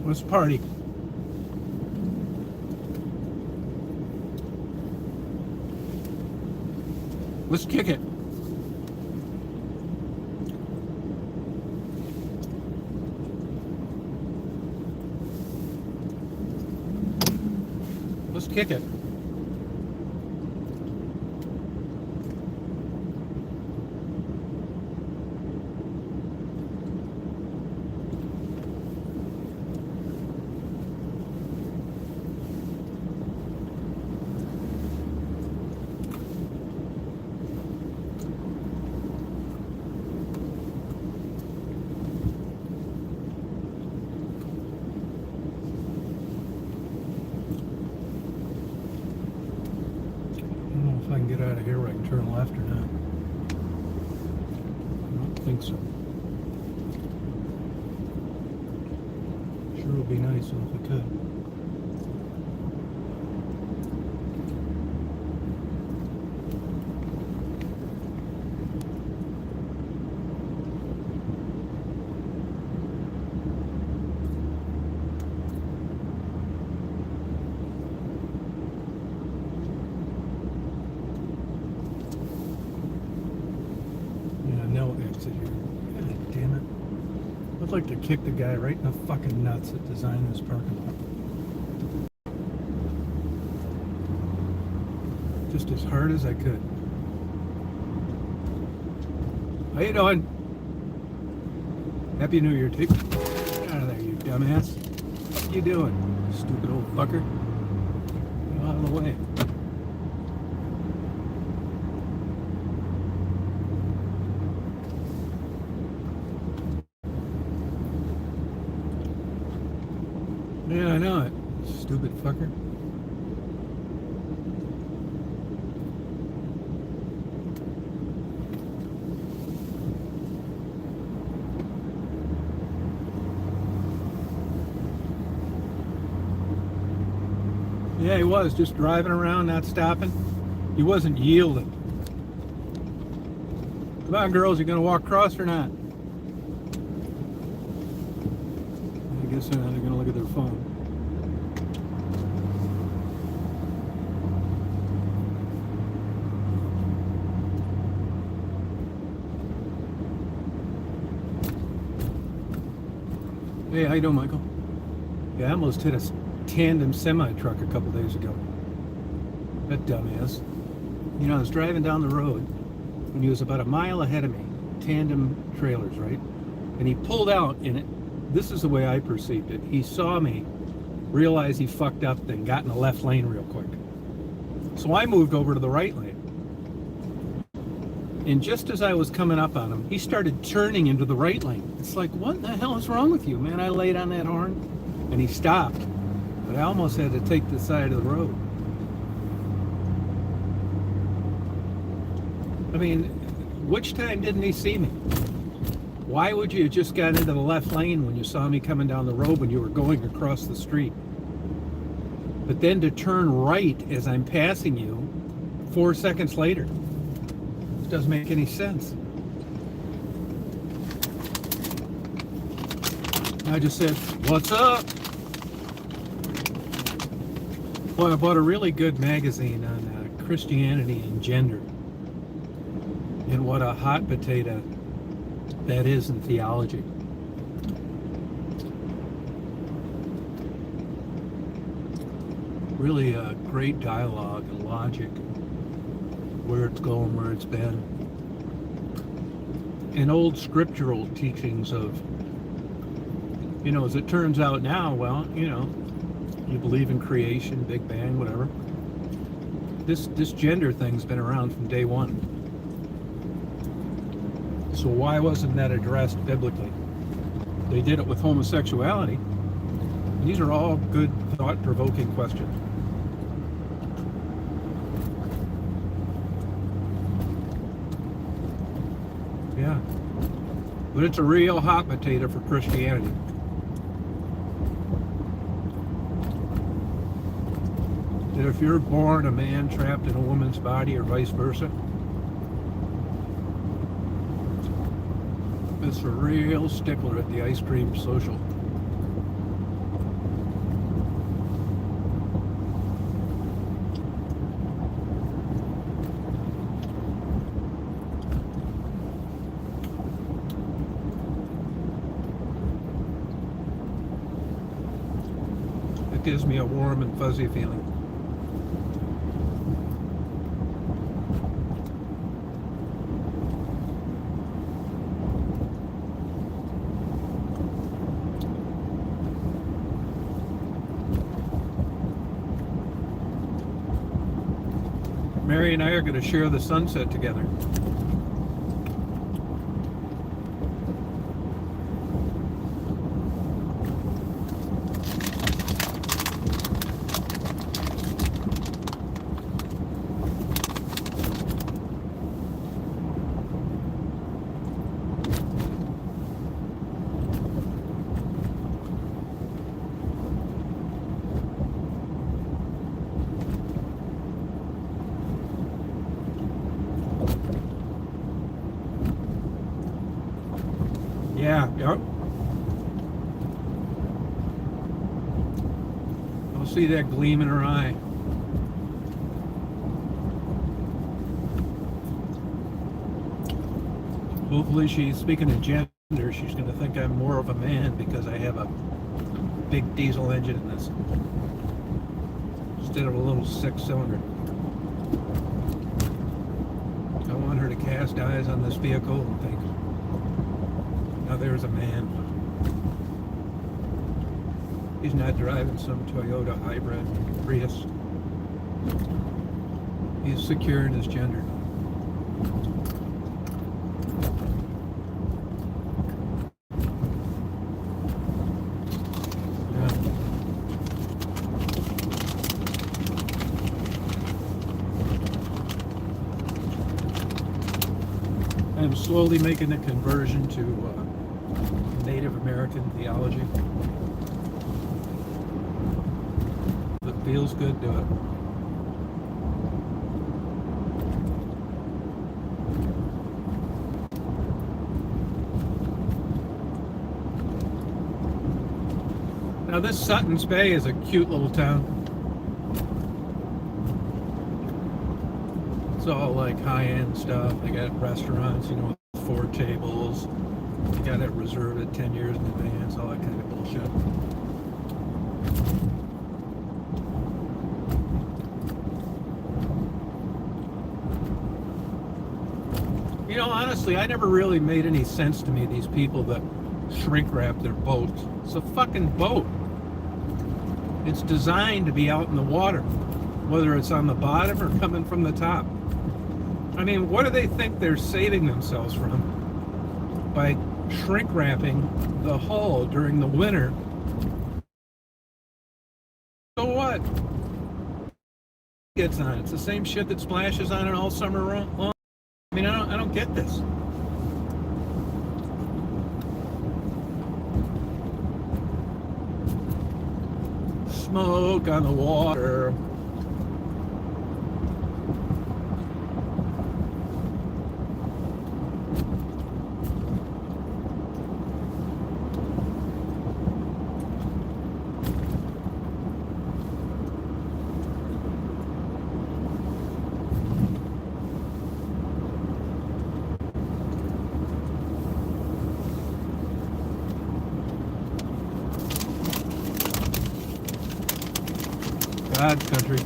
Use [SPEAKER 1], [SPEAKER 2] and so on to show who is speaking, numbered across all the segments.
[SPEAKER 1] Let's party. Let's kick it. Let's kick it. If I can get out of here where I can turn left or not. I don't think so. Sure would be nice if I could. No exit here. God damn it. I'd like to kick the guy right in the fucking nuts that designed this parking lot. Just as hard as I could. How you doing? Happy New Year, Dick. Get out of there, you dumbass. What you doing, stupid old fucker? Get out of the way. Yeah, I know it. Stupid fucker. Yeah, he was just driving around, not stopping. He wasn't yielding. Come on, girls, you gonna walk across or not? I guess they're not gonna look at their phone. Hey, how you doing, Michael? Yeah, I almost hit a tandem semi-truck a couple days ago. That dumbass. You know, I was driving down the road when he was about a mile ahead of me. Tandem trailers, right? And he pulled out in it. This is the way I perceived it. He saw me, realized he fucked up, then got in the left lane real quick. So I moved over to the right lane. And just as I was coming up on him, he started turning into the right lane. It's like, what the hell is wrong with you, man? I laid on that horn, and he stopped. But I almost had to take the side of the road. I mean, which time didn't he see me? Why would you have just got into the left lane when you saw me coming down the road when you were going across the street? But then to turn right as I'm passing you 4 seconds later. It doesn't make any sense. I just said, what's up? Well, I bought a really good magazine on Christianity and gender. And what a hot potato that is in theology. Really a great dialogue and logic, where it's going, where it's been. And old scriptural teachings of, you know, as it turns out now, well, you know, you believe in creation, Big Bang, whatever. This gender thing's been around from day one. So why wasn't that addressed biblically? They did it with homosexuality. These are all good, thought-provoking questions. Yeah. But it's a real hot potato for Christianity. That if you're born a man trapped in a woman's body or vice versa, it's a real stickler at the ice cream social. gives me a warm and fuzzy feeling. Mary and I are going to share the sunset together. Yeah, yep. I'll see that gleam in her eye. Hopefully she's, speaking of gender, she's going to think I'm more of a man because I have a big diesel engine in this instead of a little six-cylinder. I want her to cast eyes on this vehicle and think, now there's a man. He's not driving some Toyota hybrid Prius. He's secure in his gender. I'm slowly making a conversion to Native American theology. If it feels good, do it. Now this Sutton Bay is a cute little town. It's all like high-end stuff. They got restaurants, you know, with 4 tables. You got it reserved 10 years in advance, all that kind of bullshit. You know, honestly, I never really made any sense to me, these people that shrink wrap their boats. It's a fucking boat. It's designed to be out in the water, whether it's on the bottom or coming from the top. I mean, what do they think they're saving themselves from by shrink wrapping the hull during the winter? So what? Gets on it. It's the same shit that splashes on it all summer long. I mean, I don't get this. Smoke on the water. God's country.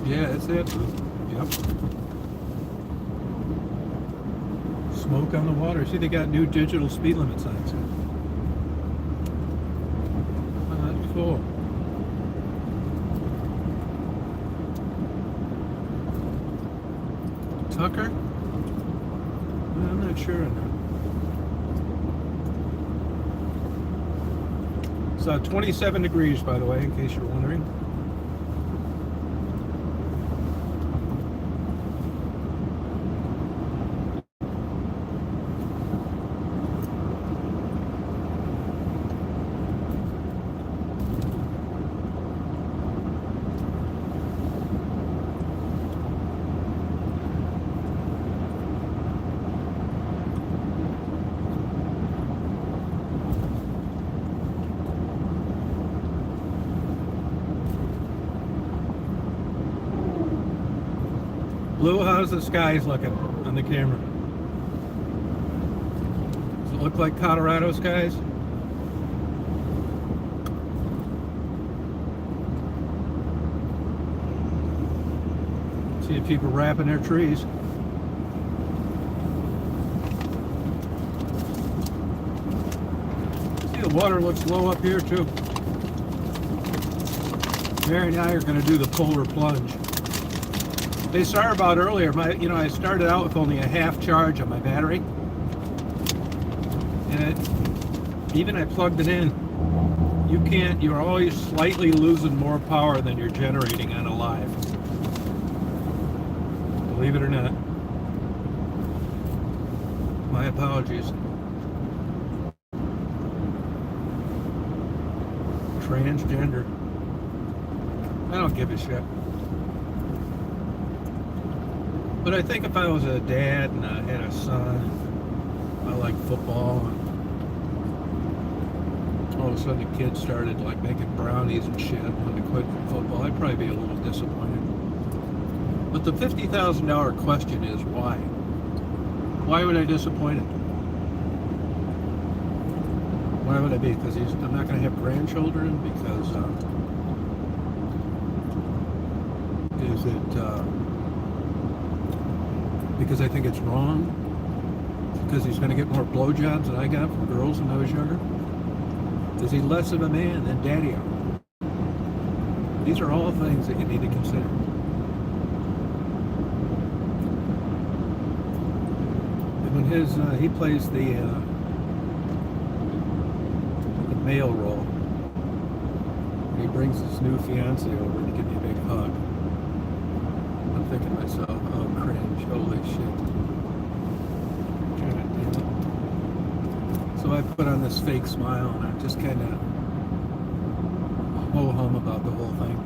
[SPEAKER 1] Yeah, that's it. Yep. Smoke on the water. See, they got new digital speed limit signs. Oh, that's cool. Tucker? I'm not sure on that. It's 27 degrees, by the way, in case you're wondering. Blue, how's the skies looking on the camera? Does it look like Colorado skies? See people wrapping their trees. See, the water looks low up here too. Mary and I are going to do the polar plunge. They sorry about earlier. I started out with only a half charge on my battery, and even I plugged it in. You're always slightly losing more power than you're generating on a live. Believe it or not. My apologies. Transgender. I don't give a shit. But I think if I was a dad and I had a son, I like football, and all of a sudden the kid started like making brownies and shit and wanted to quit from football, I'd probably be a little disappointed. But the $50,000 question is why? Why would I disappoint him? Why would I be? Because I'm not going to have grandchildren? Because is it because I think it's wrong? Because he's going to get more blowjobs than I got from girls when I was younger? Is he less of a man than Daddy-O? These are all things that you need to consider. When he plays the male role, he brings his new fiance over to give me a big hug. I'm thinking to myself, oh, cringe, holy shit. God damn it. So I put on this fake smile and I'm just kind of ho-hum about the whole thing.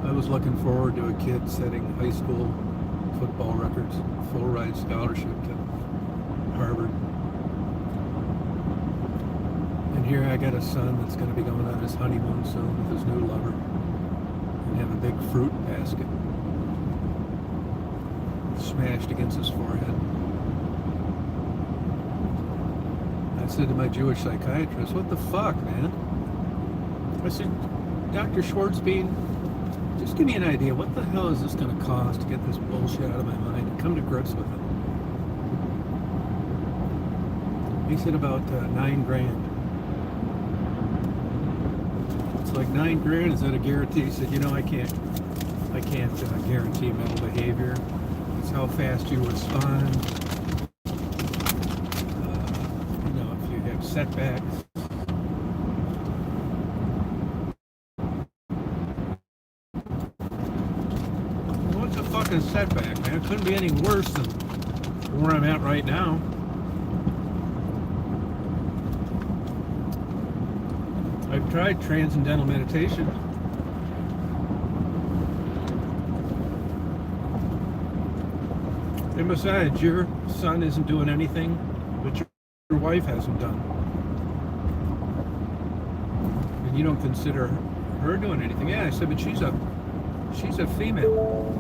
[SPEAKER 1] I was looking forward to a kid setting high school football records, full ride scholarship to Harvard. And here I got a son that's going to be going on his honeymoon soon with his new lover and have a big fruit basket smashed against his forehead. I said to my Jewish psychiatrist, what the fuck, man? I said, Dr. Schwartzbein, just give me an idea. What the hell is this going to cost to get this bullshit out of my mind and come to grips with it? He said about $9,000. It's like $9,000. Is that a guarantee? He said, I can't guarantee mental behavior. It's how fast you respond. If you have setbacks. A setback, man. It couldn't be any worse than where I'm at right now. I've tried transcendental meditation. And besides, your son isn't doing anything that your wife hasn't done. And you don't consider her doing anything. Yeah, I said, but she's a female.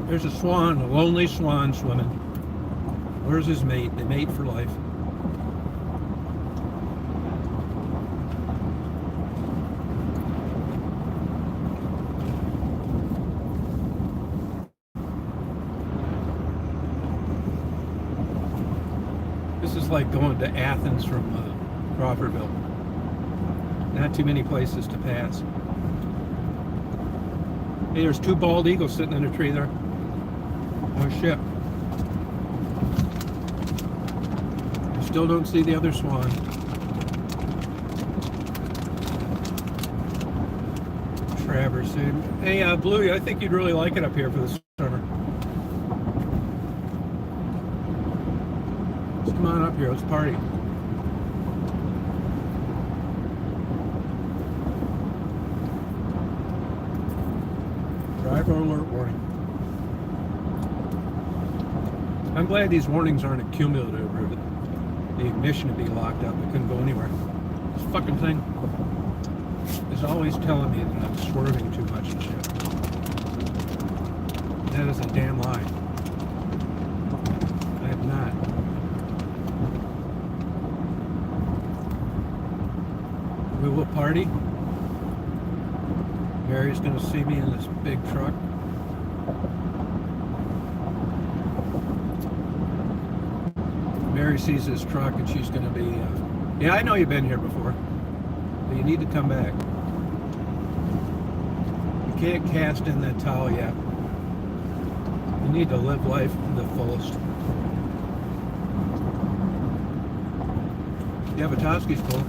[SPEAKER 1] There's a swan, a lonely swan swimming. Where's his mate? They mate for life. This is like going to Athens from Crawfordville. Not too many places to pass. Hey, there's two bald eagles sitting in a tree there. Oh shit. I still don't see the other swan. Traversing. Hey, Bluey, I think you'd really like it up here for the summer. Just come on up here, let's party. Driver alert warning. I'm glad these warnings aren't cumulative, or the ignition would be locked up. I couldn't go anywhere. This fucking thing is She's always telling me that I'm swerving too much and shit. That is a damn lie. I have not. We will party. Mary's gonna see me in this big truck. Mary sees this truck and she's gonna be, yeah, I know you've been here before, but you need to come back. You can't cast in that towel yet. You need to live life to the fullest. Yeah, Vitoski's full.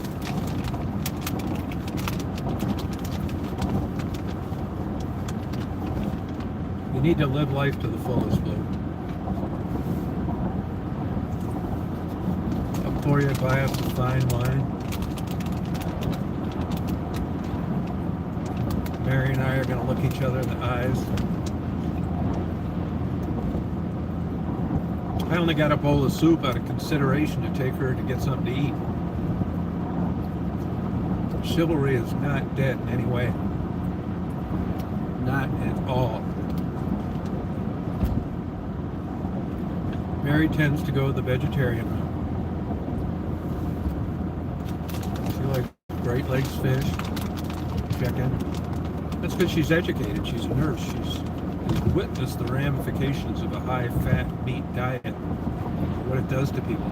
[SPEAKER 1] You need to live life to the fullest, Blue. I'll pour you a glass of fine wine. Mary and I are going to look each other in the eyes. I only got a bowl of soup out of consideration to take her to get something to eat. Chivalry is not dead in any way. Not at all. Mary tends to go the vegetarian route. She likes Great Lakes fish, chicken. That's because she's educated. She's a nurse. She's witnessed the ramifications of a high-fat meat diet, what it does to people.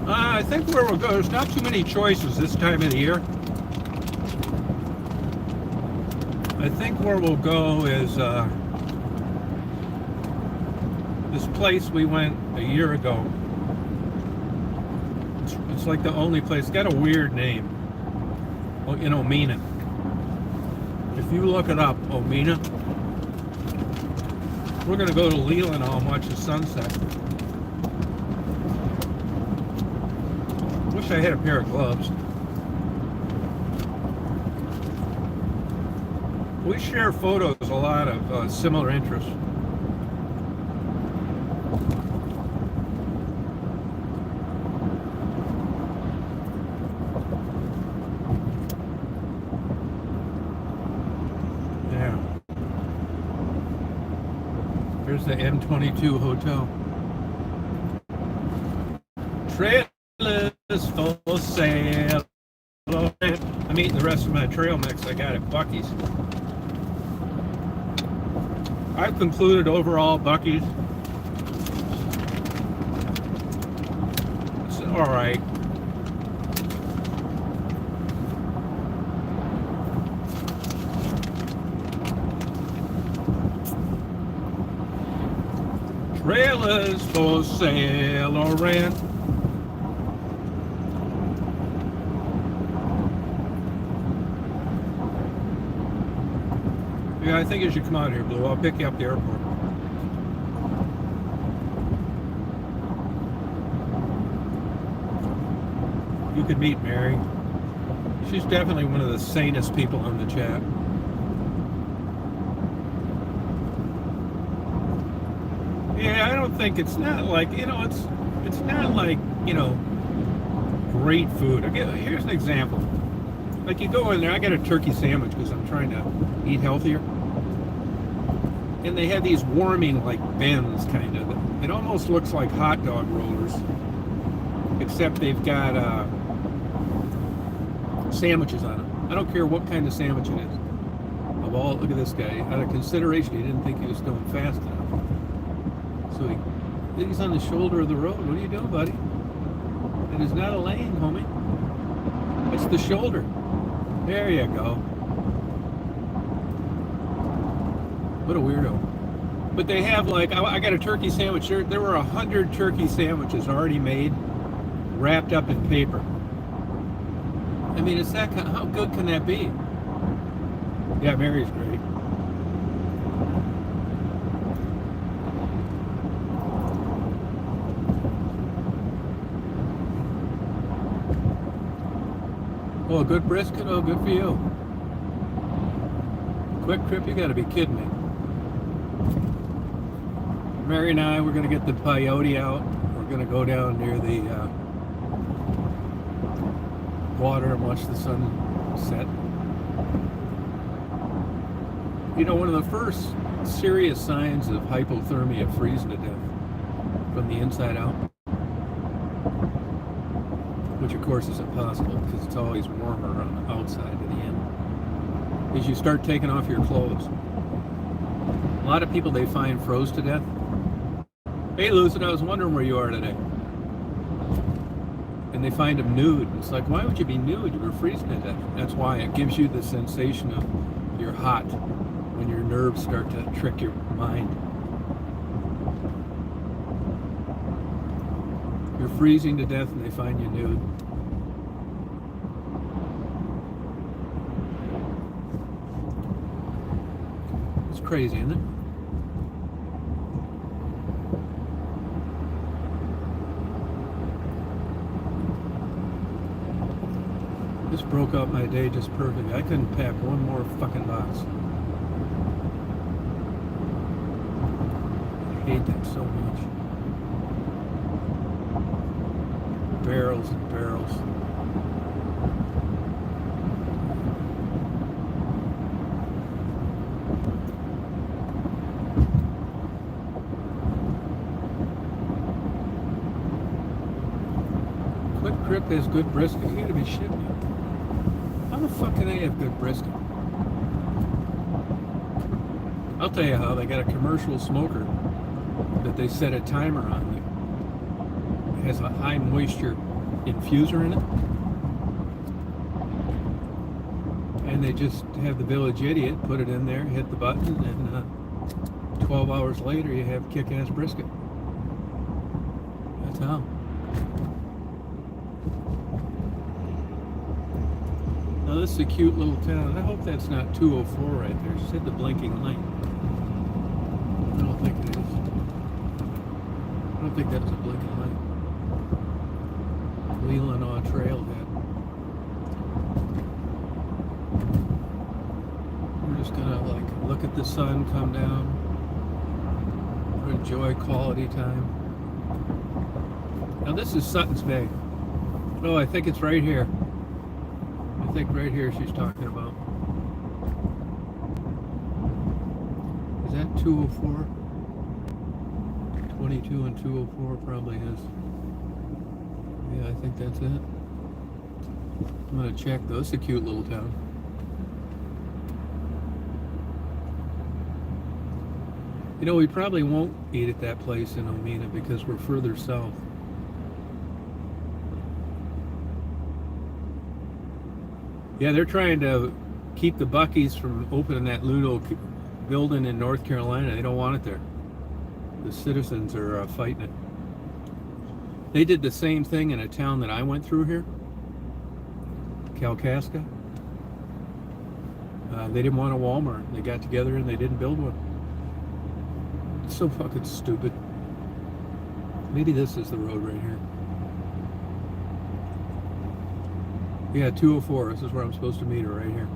[SPEAKER 1] I think where we'll go, there's not too many choices this time of the year. I think where we'll go is this place we went a year ago. It's like the only place. It's got a weird name. In Omina. If you look it up, Omina. We're going to go to Leelanau and watch the sunset. Wish I had a pair of gloves. We share photos, a lot of similar interests. Yeah. Here's the M22 hotel. Trailers for sale. I'm eating the rest of my trail mix I got at Buc-ee's. I've concluded overall Buc-ee's, it's all right. Trailers for sale or rent. Yeah, I think you should come out here, Blue. I'll pick you up at the airport. You could meet Mary. She's definitely one of the sanest people on the chat. Yeah, I don't think it's not like, it's not like, great food. Here's an example. Like you go in there, I got a turkey sandwich because I'm trying to eat healthier. And they have these warming like bins, kind of. It almost looks like hot dog rollers, except they've got sandwiches on them. I don't care what kind of sandwich it is. Look at this guy. Out of consideration, he didn't think he was going fast enough. So he's on the shoulder of the road. What are you doing, buddy? It is not a lane, homie. It's the shoulder. There you go. What a weirdo. But they have like, I got a turkey sandwich. There were 100 turkey sandwiches already made, wrapped up in paper. I mean, it's that kind, how good can that be? Yeah, Mary's great. Oh, a good brisket? Oh, good for you. Quick trip? You gotta be kidding me. Mary and I, we're gonna get the peyote out. We're gonna go down near the water and watch the sun set. You know, one of the first serious signs of hypothermia, freezing to death from the inside out, which of course is impossible because it's always warmer on the outside to the end, is you start taking off your clothes. A lot of people they find froze to death. Hey, Lucid, I was wondering where you are today. And they find them nude. It's like, why would you be nude? You were freezing to death. That's why it gives you the sensation of you're hot when your nerves start to trick your mind. You're freezing to death and they find you nude. It's crazy, isn't it? This broke up my day just perfect. I couldn't pack one more fucking box. I hate that so much. Barrels and barrels. Quick Trip has good brisket. You gotta be shitting me. How the fuck can they have good brisket? I'll tell you how. They got a commercial smoker that they set a timer on. It has a high moisture infuser in it. And they just have the village idiot put it in there, hit the button, and 12 hours later you have kick-ass brisket. That's how. Now this is a cute little town. I hope that's not 204 right there. Just hit the blinking light. I don't think it is. I don't think that's a blinking light. Leelanau Trailhead. We're just gonna like look at the sun come down. Enjoy quality time. Now this is Sutton's Bay. Oh, I think it's right here. I think right here she's talking about. Is that 204? 22 and 204 probably is. Yeah, I think that's it. I'm gonna check though. It's a cute little town. You know, we probably won't eat at that place in Omina because we're further south. Yeah, they're trying to keep the Buc-ee's from opening that Ludo building in North Carolina. They don't want it there. The citizens are fighting it. They did the same thing in a town that I went through here, Kalkaska. They didn't want a Walmart. They got together and they didn't build one. It's so fucking stupid. Maybe this is the road right here. Yeah, 204. This is where I'm supposed to meet her, right here.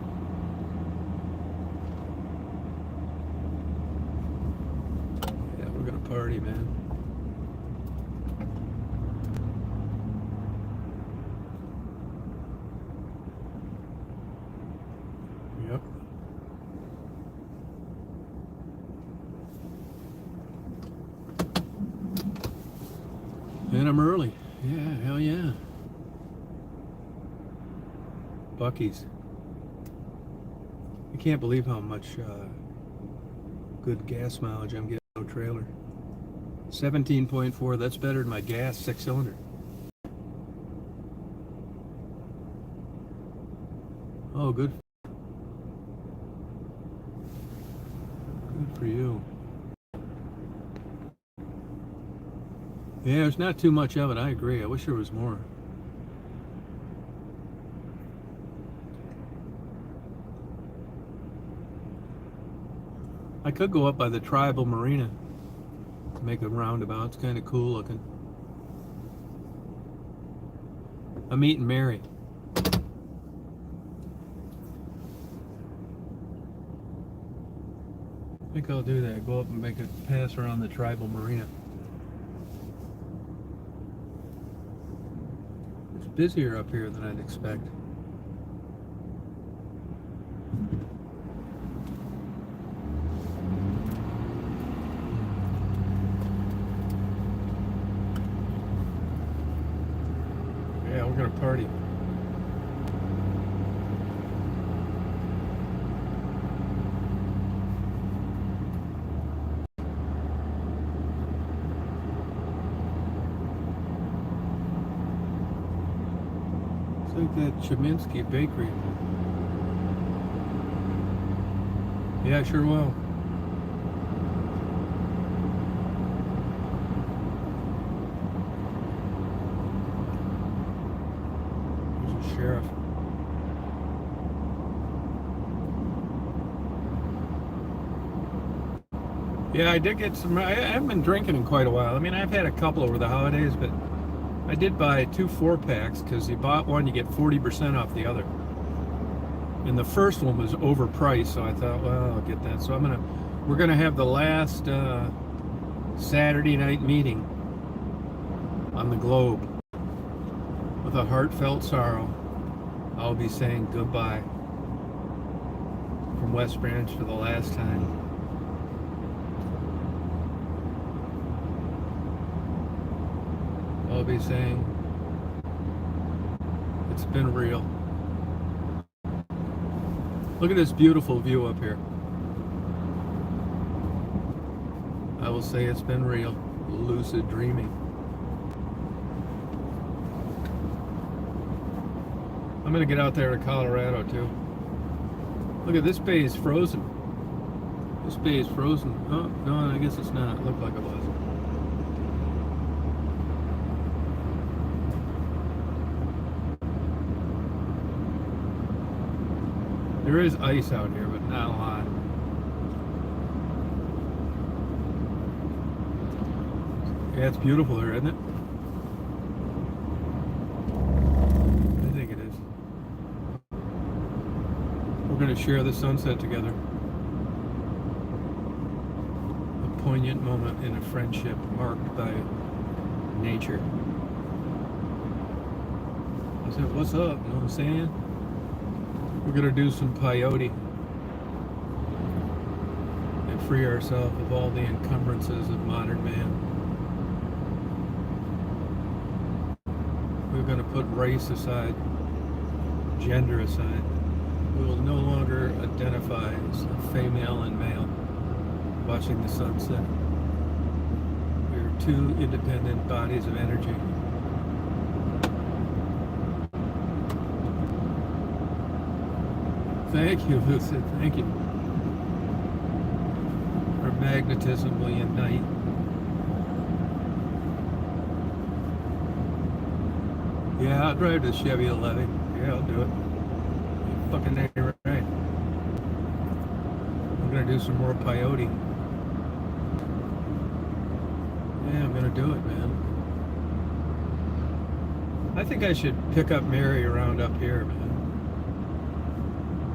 [SPEAKER 1] Yeah, we're gonna party, man. Yep. And I'm early. Yeah, hell yeah. Buc-ee's. I can't believe how much good gas mileage I'm getting on a trailer. 17.4, that's better than my gas 6-cylinder. Oh, good. Good for you. Yeah, there's not too much of it, I agree. I wish there was more. I could go up by the tribal Marina to make a roundabout. It's kind of cool looking. I'm meeting Mary. I think I'll do that. Go up and make a pass around the tribal marina. It's busier up here than I'd expect. Yeah, we're gonna party. It's like that Cheminsky bakery. Yeah, sure will. There's a sheriff. Yeah, I did get some. I haven't been drinking in quite a while. I mean, I've had a couple over the holidays, but I did buy 2 4-packs because you bought one, you get 40% off the other. And the first one was overpriced, so I thought, well, I'll get that. So we're gonna have the last Saturday night meeting on the globe. With a heartfelt sorrow, I'll be saying goodbye from West Branch for the last time. I'll be saying it's been real. Look at this beautiful view up here. I will say it's been real. Lucid dreaming. I'm gonna get out there to Colorado too. Look at this bay is frozen. This bay is frozen. Oh, no, I guess it's not. It looked like it was. There is ice out here, but not a lot. Yeah, it's beautiful here, isn't it? I think it is. We're going to share the sunset together. A poignant moment in a friendship marked by nature. I said, what's up? You know what I'm saying? We're going to do some peyote and free ourselves of all the encumbrances of modern man. We're going to put race aside, gender aside. We will no longer identify as female and male watching the sunset. We are two independent bodies of energy. Thank you, Lucid. Thank you. Our magnetism will unite. Yeah, I'll drive the Chevy 11. Yeah, I'll do it. You're fucking there, right. I'm gonna do some more peyote. Yeah, I'm gonna do it, man. I think I should pick up Mary around up here, man.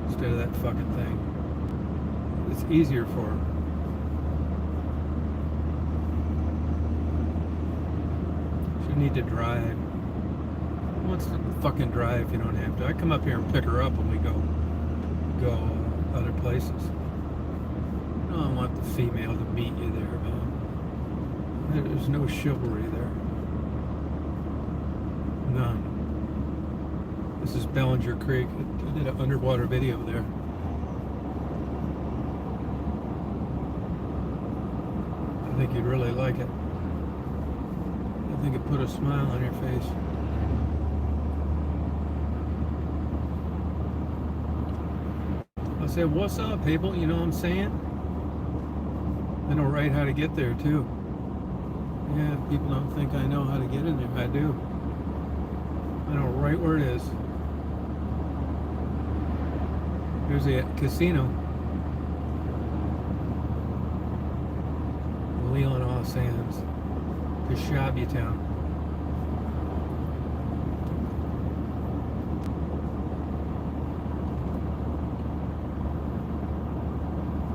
[SPEAKER 1] Instead of that fucking thing. It's easier for her. She need to drive. Who wants to fucking drive if you don't have to? I come up here and pick her up when we go other places. I don't want the female to meet you there, man. There's no chivalry there. None. This is Bellinger Creek. I did an underwater video there. I think you'd really like it. I think it put a smile on your face. I said, what's up, people? You know what I'm saying? I know right how to get there, too. Yeah, people don't think I know how to get in there. I do. I know right where it is. Here's the casino. Leelanau Sands. Kashabia Town.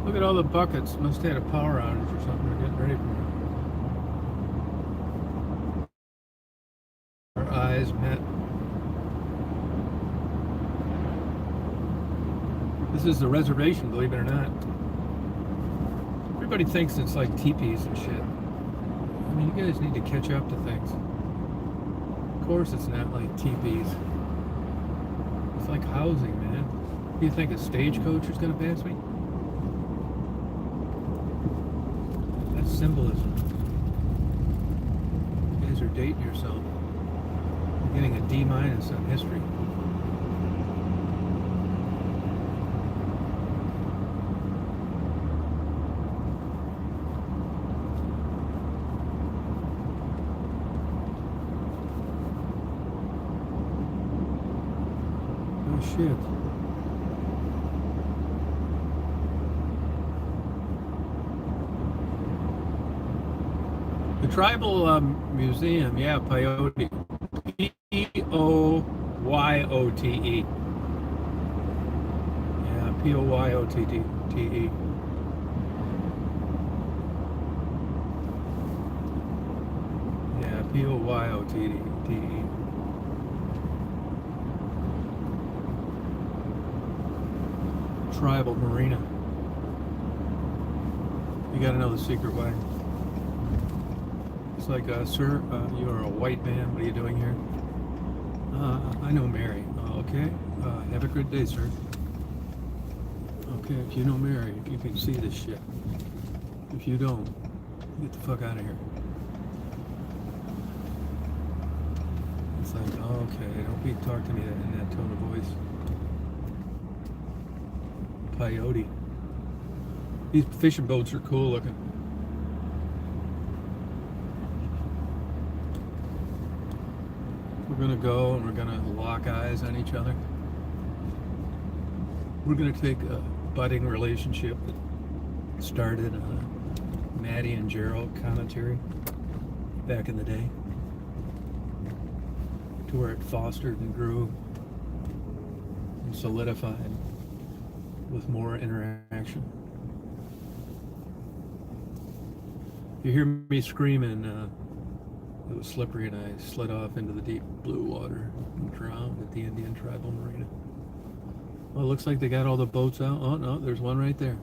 [SPEAKER 1] Look at all the buckets. Must have had a power outage or something. They're getting ready for our eyes met. This is the reservation, believe it or not. Everybody thinks it's like teepees and shit. I mean, you guys need to catch up to things. Of course it's not like teepees. It's like housing, man. Do you think a stagecoach is going to pass me? That's symbolism. You guys are dating yourself. You're getting a D- on history. Oh shit. The Tribal Museum, yeah, Peyote. P-O-Y-O-T-E. Yeah, P-O-Y-O-T-E. Yeah, P-O-Y-O-T-E. Tribal Marina. You gotta know the secret way. It's like, sir, you are a white man. What are you doing here? I know Mary. Okay. Have a good day, sir. Okay, if you know Mary, if you can see this shit. If you don't, get the fuck out of here. It's like, okay, don't be talking to me in that tone of voice. Peyote. These fishing boats are cool looking. We're gonna go and we're gonna lock eyes on each other. We're gonna take a budding relationship that started Maddie and Gerald commentary back in the day, to where it fostered and grew and solidified with more interaction. You hear me screaming, it was slippery and I slid off into the deep blue water and drowned at the Indian Tribal Marina. Well, it looks like they got all the boats out. Oh no, there's one right there.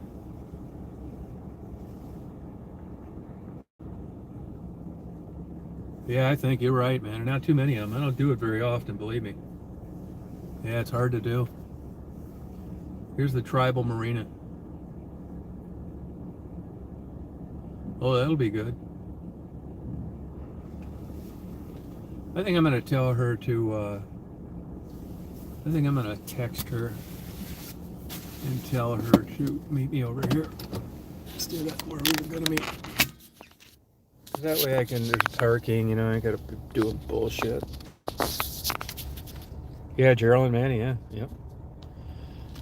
[SPEAKER 1] Yeah, I think you're right, man. Not too many of them. I don't do it very often, believe me. Yeah, it's hard to do. Here's the Tribal Marina. Oh, that'll be good. I think I'm going to tell her to, I think I'm going to text her and tell her to meet me over here instead of where we were going to meet. That way I can, there's parking, you know, I got to be doing bullshit. Yeah, Gerald and Manny, yeah, yep.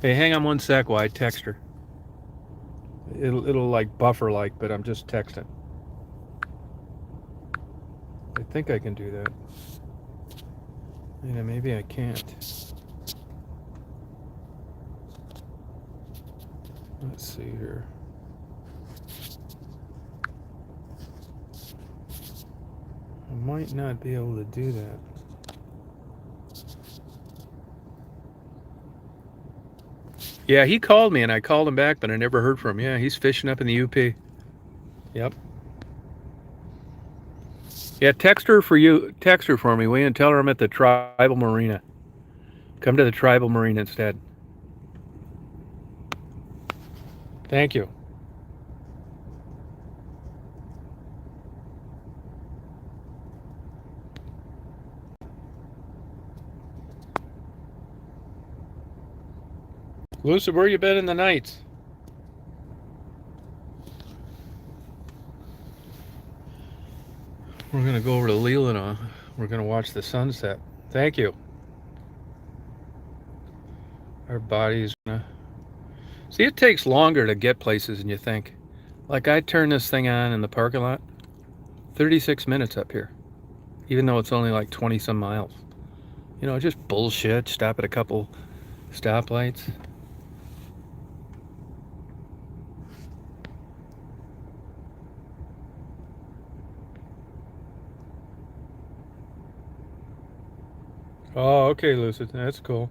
[SPEAKER 1] Hey, hang on one sec while I text her. It'll like buffer like, but I'm just texting. I think I can do that. Yeah, maybe I can't. Let's see here. I might not be able to do that. Yeah, he called me and I called him back, but I never heard from him. Yeah, he's fishing up in the UP. Yep. Yeah, text her for me, will you, and tell her I'm at the Tribal Marina. Come to the Tribal Marina instead. Thank you. Lucy, where you been in the nights? We're going to go over to Leelanau. We're going to watch the sunset. Thank you. Our body's going to... See, it takes longer to get places than you think. Like, I turned this thing on in the parking lot. 36 minutes up here. Even though it's only like 20 some miles. You know, just bullshit. Stop at a couple stoplights. Oh, okay, Lucid. That's cool.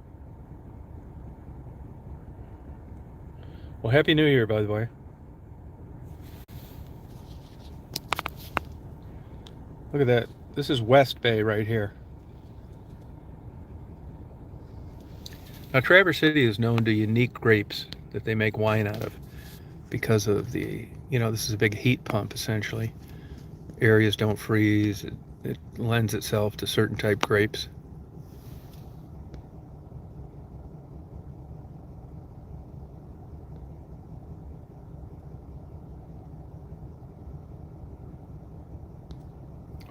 [SPEAKER 1] Well, Happy New Year, by the way. Look at that. This is West Bay right here. Now, Traverse City is known to unique grapes that they make wine out of because of this is a big heat pump, essentially. Areas don't freeze. It lends itself to certain type grapes.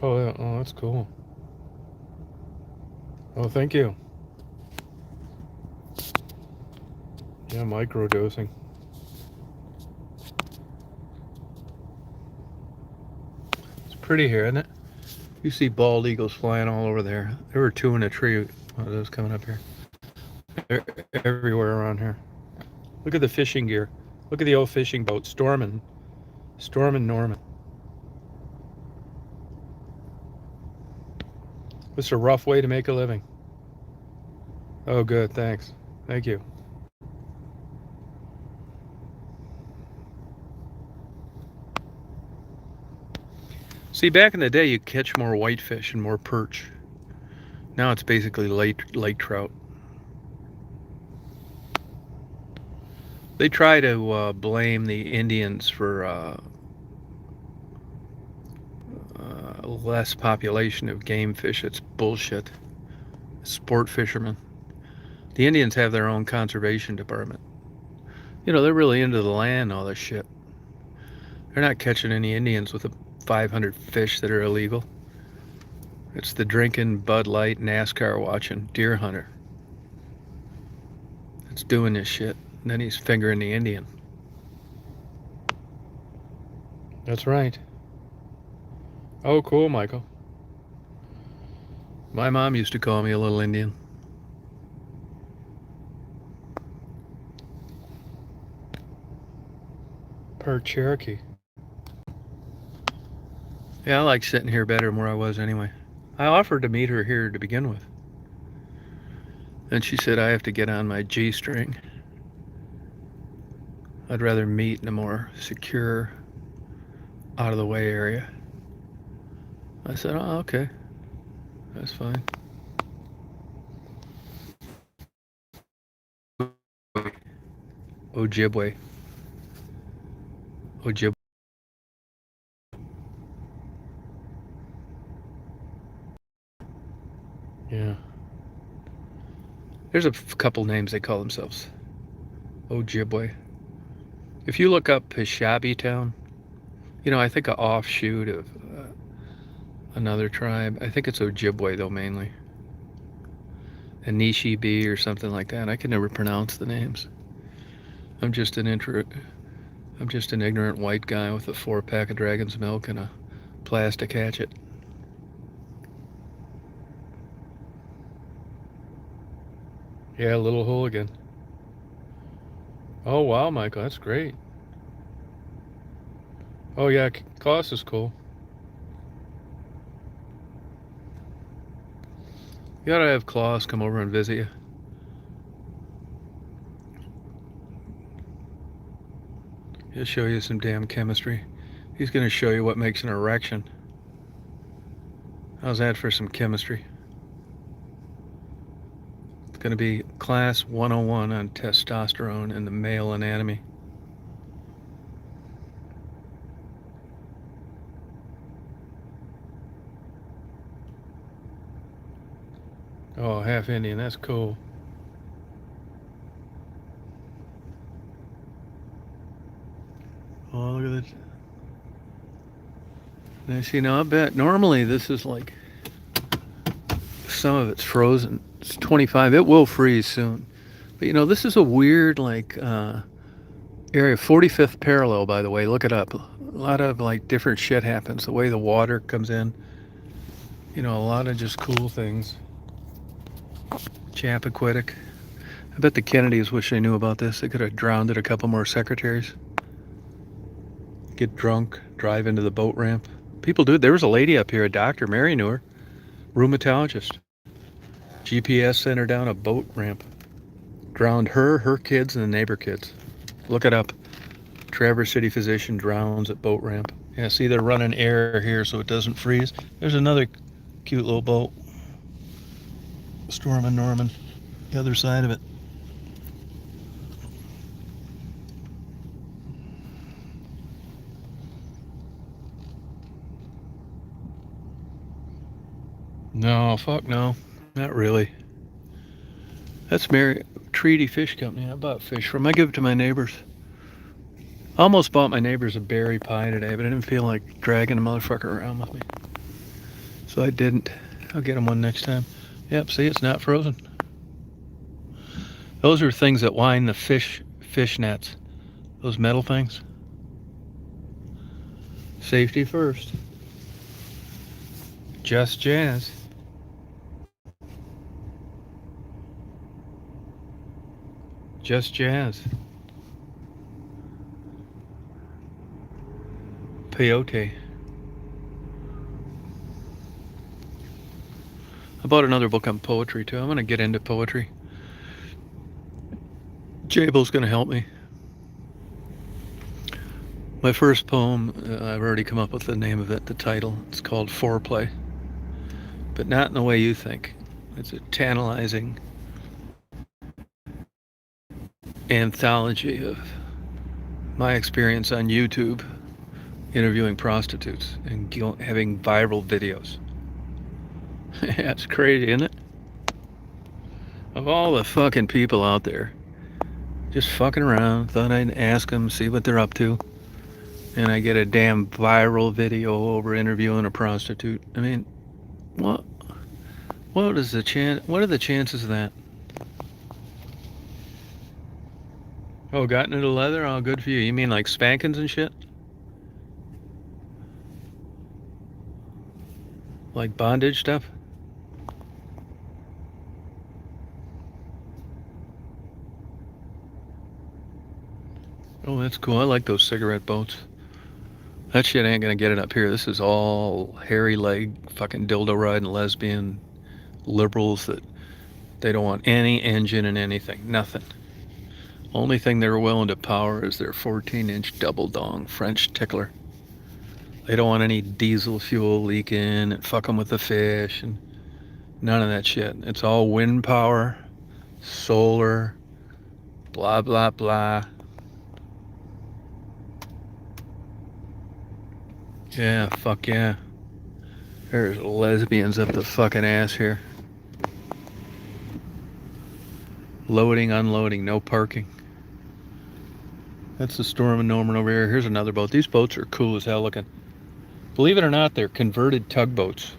[SPEAKER 1] Oh, yeah. Oh, that's cool. Oh, thank you. Yeah, micro dosing. It's pretty here, isn't it? You see bald eagles flying all over there. There were two in a tree. Oh, those coming up here. They're everywhere around here. Look at the fishing gear. Look at the old fishing boat, Stormin' Norman. It's a rough way to make a living. Oh, good. Thanks. Thank you. See, back in the day, you catch more whitefish and more perch. Now it's basically lake trout. They try to blame the Indians for less population of game fish. It's bullshit. Sport fishermen. The Indians have their own conservation department. They're really into the land, all this shit. They're not catching any Indians with the 500 fish that are illegal. It's the drinking, Bud Light, NASCAR watching deer hunter that's doing this shit. And then he's fingering the Indian. That's right. Oh, cool, Michael. My mom used to call me a little Indian. Per Cherokee. Yeah, I like sitting here better than where I was anyway. I offered to meet her here to begin with. And she said I have to get on my G string. I'd rather meet in a more secure, out of the way area. I said, oh, okay. That's fine. Ojibwe. Ojibwe. Yeah. There's a couple names they call themselves. Ojibwe. If you look up Pishabi Town, I think an offshoot of another tribe. I think it's Ojibwe though mainly. Anishinaabe or something like that. I can never pronounce the names. I'm just an ignorant white guy with a 4-pack of Dragon's Milk and a plastic hatchet. Yeah, little hooligan. Oh wow, Michael, that's great. Oh yeah, Klaus is cool. You gotta have Klaus come over and visit you. He'll show you some damn chemistry. He's gonna show you what makes an erection. How's that for some chemistry? It's gonna be class 101 on testosterone and the male anatomy. Oh, half Indian, that's cool. Oh, look at that. Now, see, now I bet normally this is like, some of it's frozen. It's 25. It will freeze soon. But this is a weird, like, area. 45th parallel, by the way. Look it up. A lot of, like, different shit happens. The way the water comes in. A lot of just cool things. Chappaquiddick. I bet the Kennedys wish they knew about this. They could have drowned a couple more secretaries. Get drunk, drive into the boat ramp. People do. There was a lady up here, a doctor. Mary knew her. Rheumatologist. GPS sent her down a boat ramp. Drowned her kids, and the neighbor kids. Look it up. Traverse City physician drowns at boat ramp. Yeah, see, they're running air here so it doesn't freeze. There's another cute little boat. Storm and Norman. The other side of it. No, fuck no. Not really. That's Mary Treaty Fish Company. I bought fish from. I give it to my neighbors. I almost bought my neighbors a berry pie today, but I didn't feel like dragging a motherfucker around with me. So I didn't. I'll get them one next time. Yep, see, it's not frozen. Those are things that wind the fish nets. Those metal things. Safety first. Just jazz. Just jazz. Peyote. I bought another book on poetry too. I'm going to get into poetry. Jabel's going to help me. My first poem, I've already come up with the name of it, the title. It's called Foreplay. But not in the way you think. It's a tantalizing anthology of my experience on YouTube interviewing prostitutes and having viral videos. That's crazy, isn't it? Of all the fucking people out there just fucking around, thought I'd ask them, see what they're up to, and I get a damn viral video over interviewing a prostitute. I mean, what is the chance? What are the chances of that? Oh, gotten into leather? Oh, good for you. You mean like spankings and shit? Like bondage stuff? Oh, that's cool. I like those cigarette boats. That shit ain't gonna get it up here. This is all hairy leg, fucking dildo riding lesbian liberals that they don't want any engine in anything. Nothing. Only thing they're willing to power is their 14-inch double dong French tickler. They don't want any diesel fuel leaking and fucking with the fish and none of that shit. It's all wind power, solar, blah, blah, blah. Yeah, fuck yeah. There's lesbians up the fucking ass here. Loading, unloading, no parking. That's the Storm and Norman over here. Here's another boat. These boats are cool as hell looking. Believe it or not, they're converted tugboats.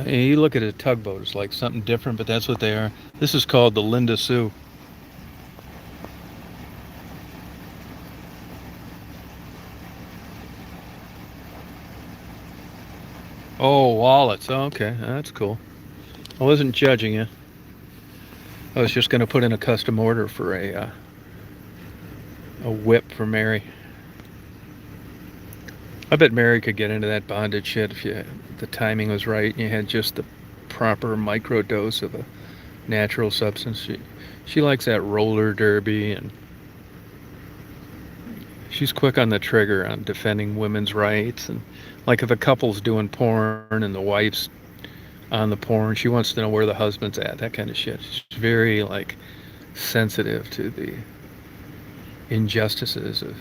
[SPEAKER 1] You look at a tugboat, it's like something different, but that's what they are. This is called the Linda Sue. Oh, wallets. Oh, okay, that's cool. I wasn't judging you. I was just going to put in a custom order for a whip for Mary. I bet Mary could get into that bondage shit if the timing was right and you had just the proper micro dose of a natural substance. She likes that roller derby, and she's quick on the trigger on defending women's rights. And like if a couple's doing porn and the wife's on the porn, she wants to know where the husband's at, that kind of shit. She's very like sensitive to the injustices of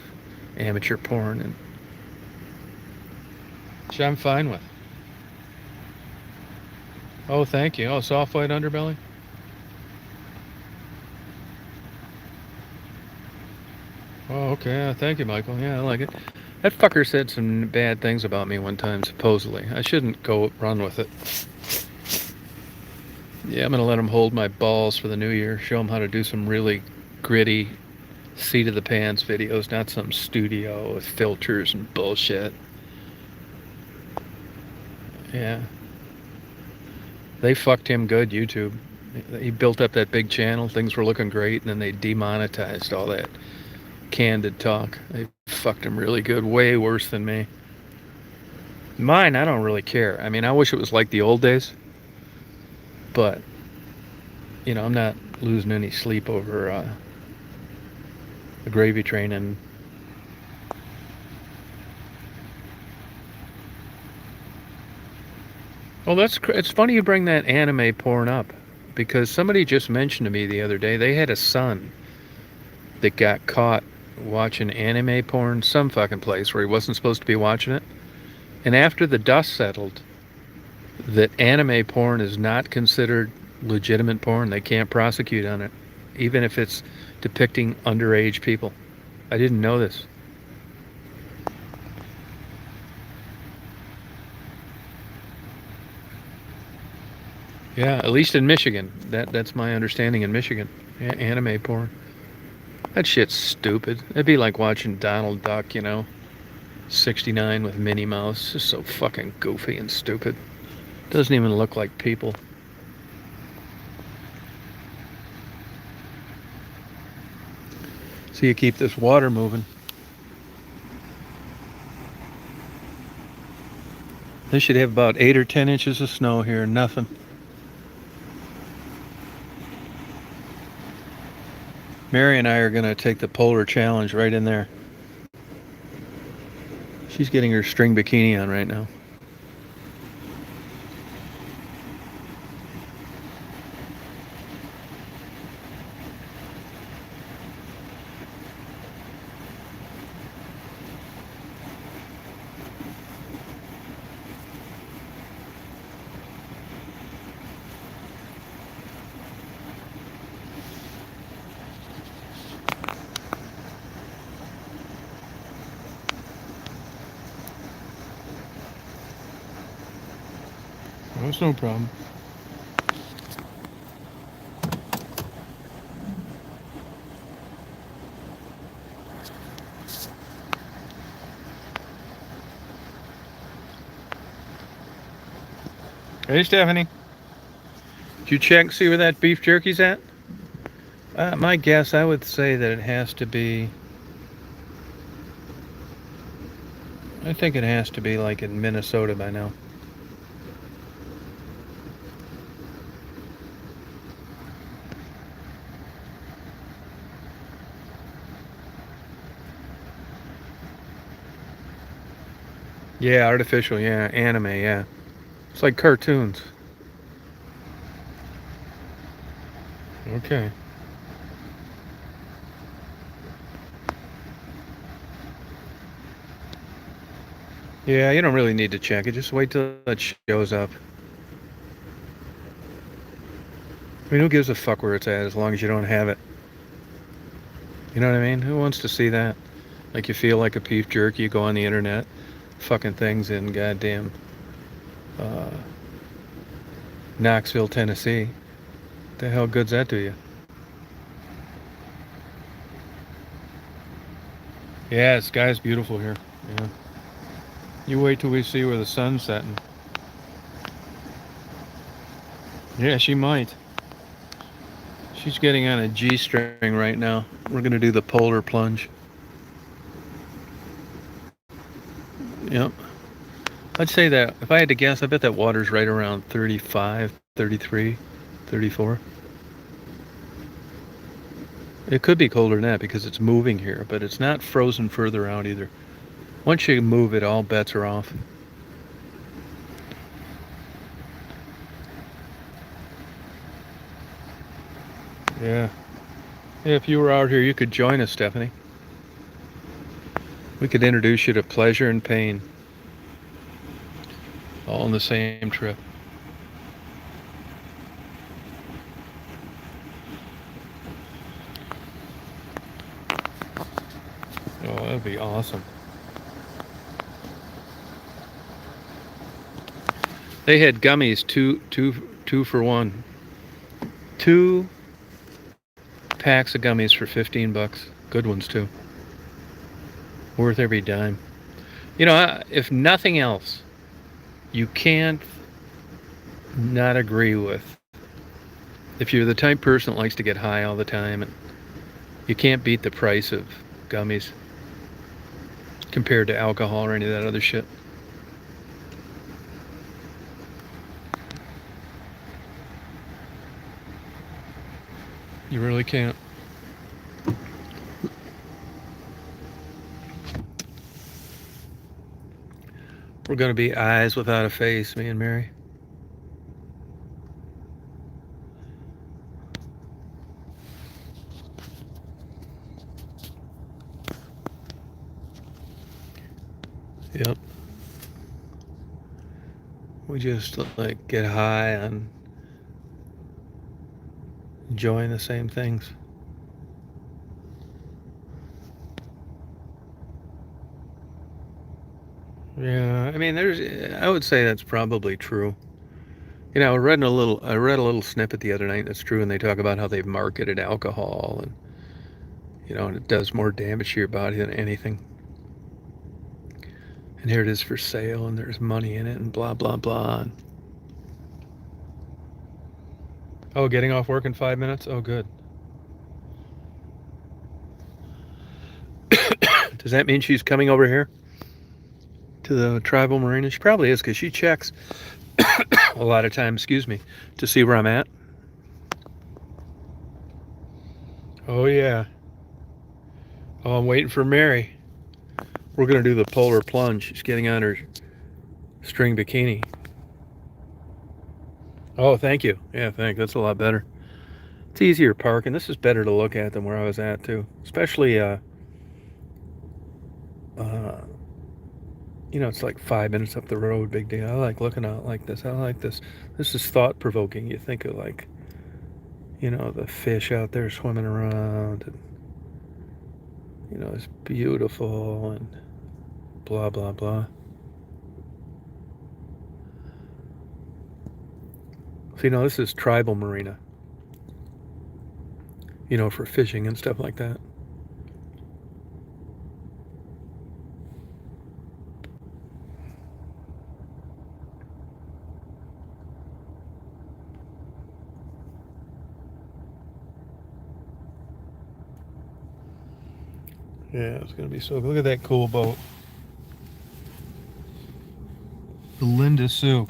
[SPEAKER 1] amateur porn, and which I'm fine with. Oh, thank you. Oh, soft white underbelly? Oh, okay. Thank you, Michael. Yeah, I like it. That fucker said some bad things about me one time, supposedly. I shouldn't go run with it. Yeah, I'm going to let him hold my balls for the new year. Show him how to do some really gritty, seat-of-the-pants videos, not some studio with filters and bullshit. Yeah. They fucked him good, YouTube. He built up that big channel. Things were looking great, and then they demonetized all that candid talk. They fucked him really good, way worse than me.
[SPEAKER 2] Mine, I don't really care. I mean, I wish it was like the old days, but I'm not losing any sleep over the gravy train. And well, it's funny you bring that anime porn up, because somebody just mentioned to me the other day they had a son that got caught watching anime porn some fucking place where he wasn't supposed to be watching it. And after the dust settled that anime porn is not considered legitimate porn, they can't prosecute on it, even if it's depicting underage people. I didn't know this. Yeah, at least in Michigan. That's my understanding in Michigan. Anime porn. That shit's stupid. It'd be like watching Donald Duck, 69 with Minnie Mouse. It's just so fucking goofy and stupid. Doesn't even look like people. So you keep this water moving. They should have about 8 or 10 inches of snow here. Nothing. Mary and I are going to take the polar challenge right in there. She's getting her string bikini on right now. That's no problem. Hey, Stephanie. Did you check, see where that beef jerky's at? My guess, I would say that it has to be... I think it has to be like in Minnesota by now. Yeah, artificial, yeah. Anime, yeah. It's like cartoons. Okay. Yeah, you don't really need to check it. Just wait till it shows up. I mean, who gives a fuck where it's at as long as you don't have it? You know what I mean? Who wants to see that? Like, you feel like a beef jerky, you go on the internet, fucking things in goddamn uh, Knoxville, Tennessee. What the hell good's that to you? Yeah, the sky's beautiful here. Yeah. You wait till we see where the sun's setting. Yeah, she might. She's getting on a G-string right now. We're going to do the polar plunge. Yep. I'd say that, if I had to guess, I bet that water's right around 35, 33, 34. It could be colder than that because it's moving here, but it's not frozen further out either. Once you move it, all bets are off. Yeah. If you were out here, you could join us, Stephanie. We could introduce you to pleasure and pain, all on the same trip. Oh, that'd be awesome. They had gummies, two for one. 2 packs of gummies for $15. Good ones too. Worth every dime. If nothing else, you can't not agree with. If you're the type of person that likes to get high all the time, and you can't beat the price of gummies compared to alcohol or any of that other shit. You really can't. We're going to be eyes without a face, me and Mary. Yep. We just like get high on enjoying the same things. Yeah, I mean, I would say that's probably true. You know, I read a little snippet the other night that's true, and they talk about how they've marketed alcohol, and and it does more damage to your body than anything. And here it is for sale, and there's money in it, and blah blah blah. Oh, getting off work in 5 minutes. Oh, good. Does that mean she's coming over here to the tribal marina? She probably is because she checks a lot of times. Excuse me, to see where I'm at. Oh yeah. Oh, I'm waiting for Mary. We're gonna do the polar plunge. She's getting on her string bikini. Oh, thank you. Yeah, thanks. That's a lot better. It's easier parking. This is better to look at than where I was at too. Especially, uh, it's like 5 minutes up the road. Big deal. I like looking out like this. I like this. This is thought provoking. You think of like, the fish out there swimming around, and it's beautiful and blah blah blah. So this is tribal marina. For fishing and stuff like that. Yeah, it's gonna be so good. Look at that cool boat. The Linda Sue.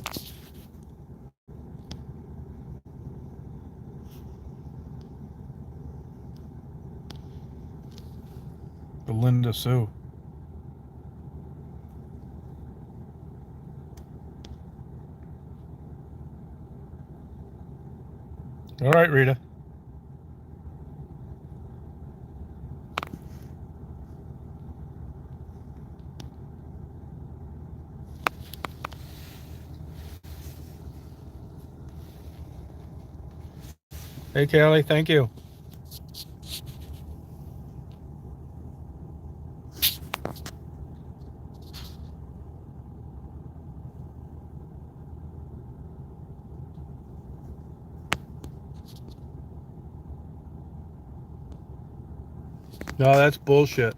[SPEAKER 2] The Linda Sue. All right, Rita. Hey, Callie, thank you. No, that's bullshit.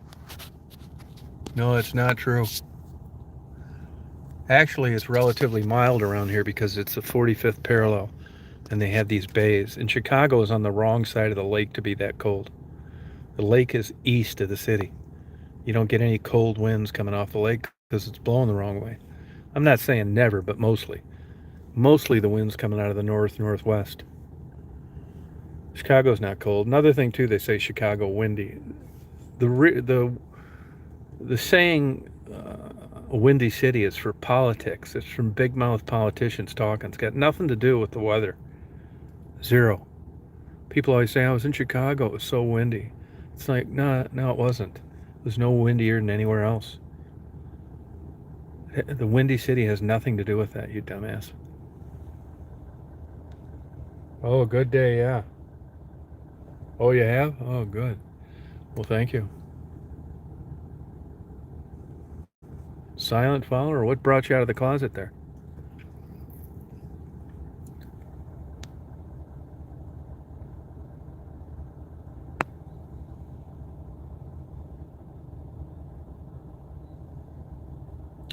[SPEAKER 2] No, it's not true. Actually, it's relatively mild around here because it's the 45th parallel and they have these bays. And Chicago is on the wrong side of the lake to be that cold. The lake is east of the city. You don't get any cold winds coming off the lake because it's blowing the wrong way. I'm not saying never, but mostly. Mostly the wind's coming out of the northwest. Chicago's not cold. Another thing too, they say Chicago windy. The saying a windy city is for politics. It's from big mouth politicians talking. It's got nothing to do with the weather. Zero. People always say I was in Chicago. It was so windy. It's like no, it wasn't. It was no windier than anywhere else. The windy city has nothing to do with that, you dumbass. Oh, good day, yeah. Oh, you have? Oh, good. Well, thank you. Silent follower? What brought you out of the closet there?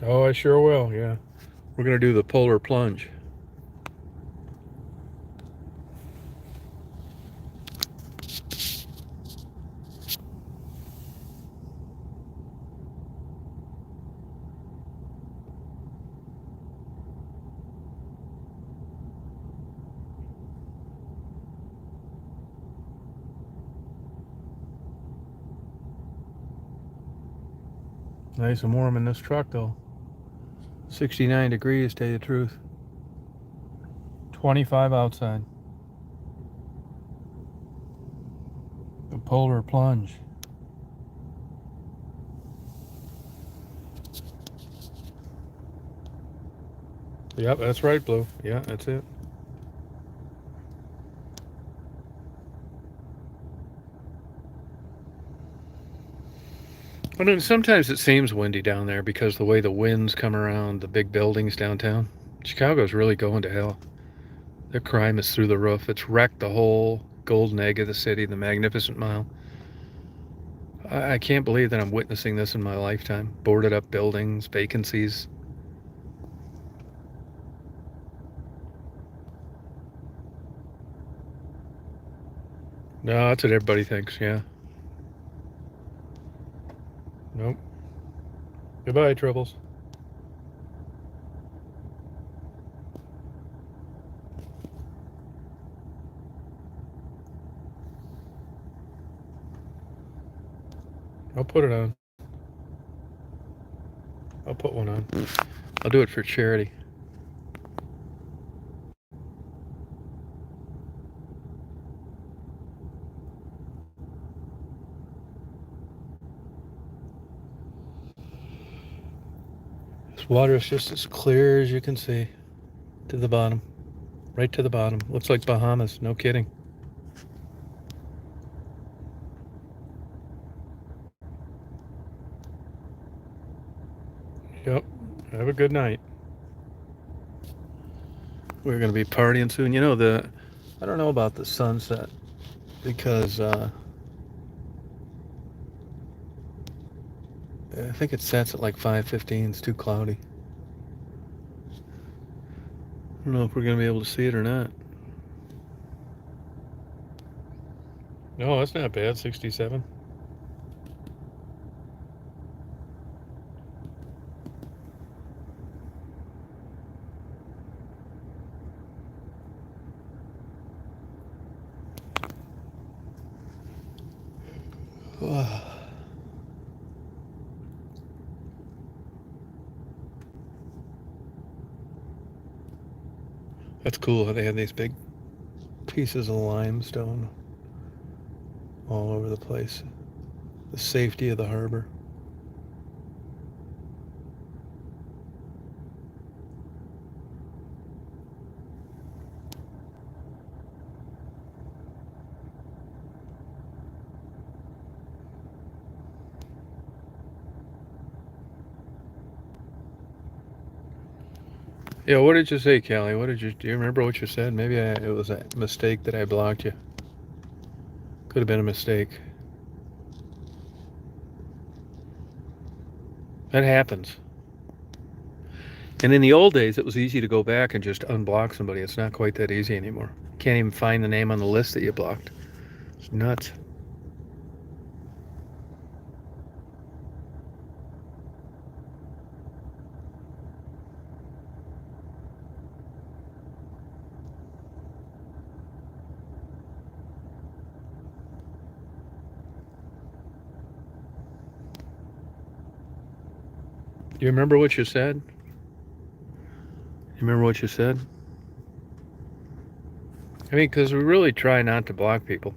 [SPEAKER 2] Oh, I sure will, yeah. We're going to do the polar plunge. Nice and warm in this truck, though. 69 degrees, tell you the truth. 25 outside. The polar plunge. Yep, that's right, Blue. Yeah, that's it. I mean, sometimes it seems windy down there because the way the winds come around the big buildings downtown. Chicago's really going to hell. The crime is through the roof. It's wrecked the whole golden egg of the city, the Magnificent Mile. I can't believe that I'm witnessing this in my lifetime. Boarded up buildings, vacancies. No, that's what everybody thinks, yeah. Nope. Goodbye, Troubles. I'll put it on. I'll put one on. I'll do it for charity. This water is just as clear as you can see. To the bottom. Right to the bottom. Looks like Bahamas. No kidding. Yep. Have a good night. We're going to be partying soon. You know, I don't know about the sunset because I think it sets at like 5:15. It's too cloudy. I don't know if we're going to be able to see it or not. No, that's not bad. 67. That's cool how they have these big pieces of limestone all over the place. The safety of the harbor. Yeah, what did you say, Callie? Do you remember what you said? Maybe it was a mistake that I blocked you. Could have been a mistake. That happens. And in the old days, it was easy to go back and just unblock somebody. It's not quite that easy anymore. Can't even find the name on the list that you blocked. It's nuts. Do you remember what you said? You remember what you said? I mean, because we really try not to block people.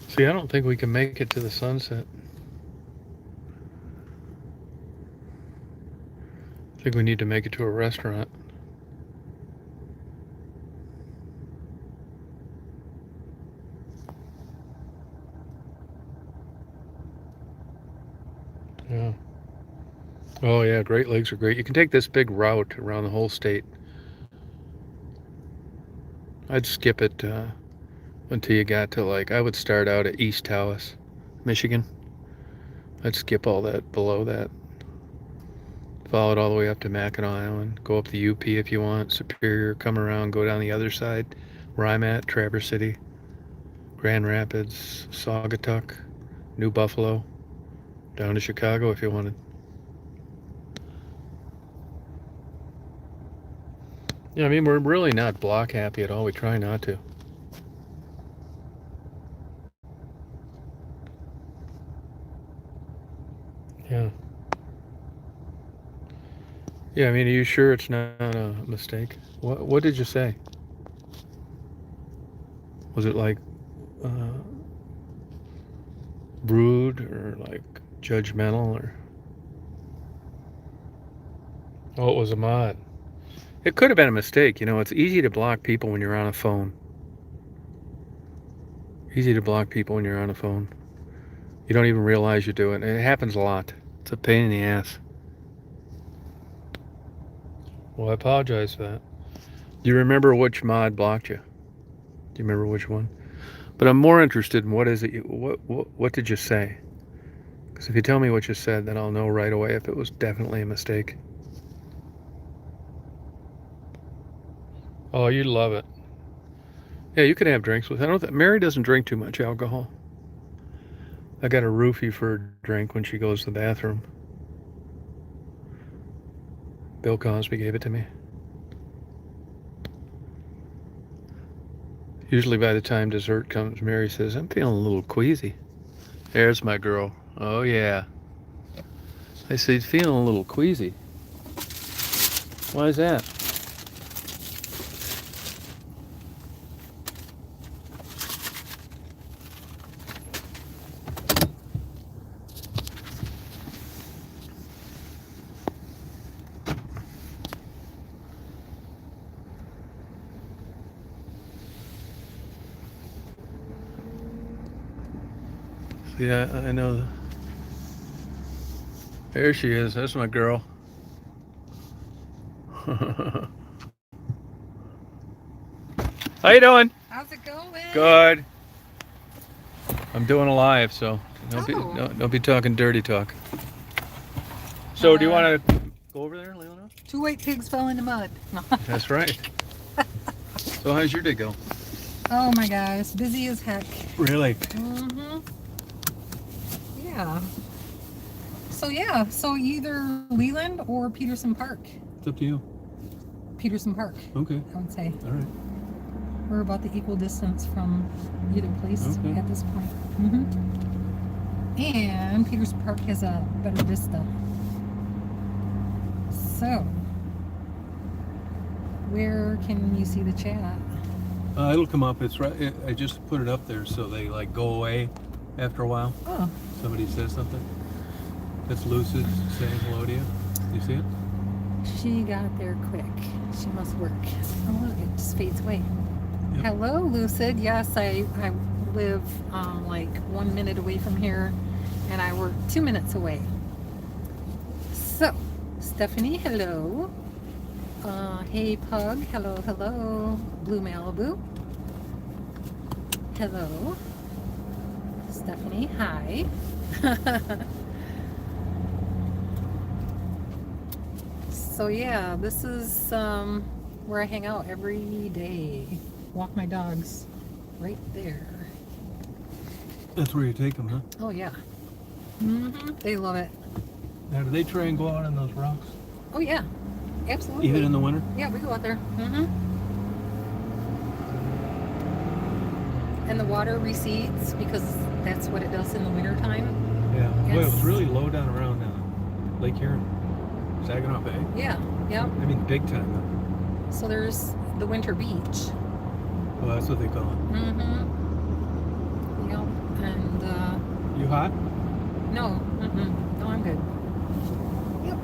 [SPEAKER 2] See, I don't think we can make it to the sunset. I think we need to make it to a restaurant. Yeah. Oh, yeah, Great Lakes are great. You can take this big route around the whole state. I'd skip it until you got to I would start out at East Taos, Michigan. I'd skip all that below that. Follow it all the way up to Mackinac Island. Go up the UP if you want. Superior, come around, go down the other side. Where I'm at, Traverse City, Grand Rapids, Saugatuck, New Buffalo, down to Chicago if you wanted. Yeah, I mean, we're really not block happy at all. We try not to. Yeah. Yeah, I mean, are you sure it's not a mistake? What did you say? Was it uh, rude or judgmental or? Oh, it was a mod. It could have been a mistake. It's easy to block people when you're on a phone. Easy to block people when you're on a phone. You don't even realize you do it. It happens a lot. It's a pain in the ass. Well, I apologize for that. Do you remember which mod blocked you? Do you remember which one? But I'm more interested in what is it what did you say? Because if you tell me what you said, then I'll know right away if it was definitely a mistake. Oh, you'd love it. Yeah, you could have drinks with. I don't. Mary doesn't drink too much alcohol. I got a roofie for a drink when she goes to the bathroom. Bill Cosby gave it to me. Usually by the time dessert comes, Mary says, I'm feeling a little queasy. There's my girl. Oh, yeah. I said, feeling a little queasy. Why is that? Yeah, I know. There she is. That's my girl. How you doing?
[SPEAKER 3] How's it going?
[SPEAKER 2] Good. I'm doing a live, so
[SPEAKER 3] Oh.
[SPEAKER 2] don't be talking dirty talk. So do you want to go over there, Leona?
[SPEAKER 3] 2 white pigs fell in the mud.
[SPEAKER 2] That's right. So how's your day go?
[SPEAKER 3] Oh my gosh, busy as heck.
[SPEAKER 1] Really?
[SPEAKER 3] Mm-hmm. Yeah. So either Leland or Peterson Park.
[SPEAKER 1] It's up to you.
[SPEAKER 3] Peterson Park,
[SPEAKER 1] Okay.
[SPEAKER 3] I would say.
[SPEAKER 1] All right.
[SPEAKER 3] We're about the equal distance from either place
[SPEAKER 1] Okay.
[SPEAKER 3] at this point. Mm-hmm. And Peterson Park has a better vista. So, where can you see the chat?
[SPEAKER 1] It'll come up. It's right. I just put it up there so they go away after a while.
[SPEAKER 3] Oh,
[SPEAKER 1] Somebody says something. That's Lucid saying hello to you. You see it?
[SPEAKER 3] she got there quick. She must work. Oh, look, it just fades away.
[SPEAKER 1] Yep.
[SPEAKER 3] Hello, Lucid. Yes, I live 1 minute away from here, and I work 2 minutes away. So, Stephanie, hello. Hey, Pug. Hello, hello. Blue Malibu. Hello. Stephanie, hi. So yeah, this is where I hang out every day. Walk my dogs right there.
[SPEAKER 1] That's where you take them, huh?
[SPEAKER 3] Oh yeah. Mm-hmm. They love it.
[SPEAKER 1] Now, do they try and go out on those rocks?
[SPEAKER 3] Oh yeah, absolutely.
[SPEAKER 1] Even in the winter?
[SPEAKER 3] Yeah, we go out there. Mm-hmm. And the water recedes because that's what it does in the wintertime.
[SPEAKER 1] Yeah. Boy, it was
[SPEAKER 3] Yes.
[SPEAKER 1] really low down around Lake Huron. Saginaw Bay.
[SPEAKER 3] Yeah, yeah.
[SPEAKER 1] I mean, big time, though.
[SPEAKER 3] So there's the winter beach.
[SPEAKER 1] Well, that's what they call it.
[SPEAKER 3] Mm-hmm. Yep. And
[SPEAKER 1] You hot?
[SPEAKER 3] no, no, I'm good. Yep.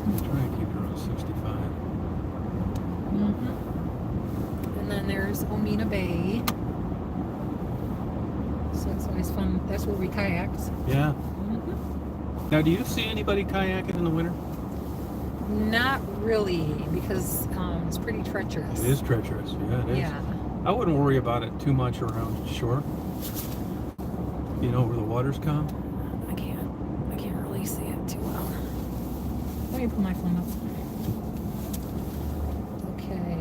[SPEAKER 1] Let's try and keep it around 65.
[SPEAKER 3] Mm-hmm. And then there's Omina Bay. So it's always fun. That's where we kayaked.
[SPEAKER 1] Yeah.
[SPEAKER 3] Mm-hmm.
[SPEAKER 1] Now, do you see anybody kayaking in the winter?
[SPEAKER 3] Not really, because it's pretty treacherous.
[SPEAKER 1] It is treacherous. Yeah, it is.
[SPEAKER 3] Yeah.
[SPEAKER 1] I wouldn't worry about it too much around shore. You know, where the water's calm.
[SPEAKER 3] I can't really see it too well. Let me put my phone up. Okay.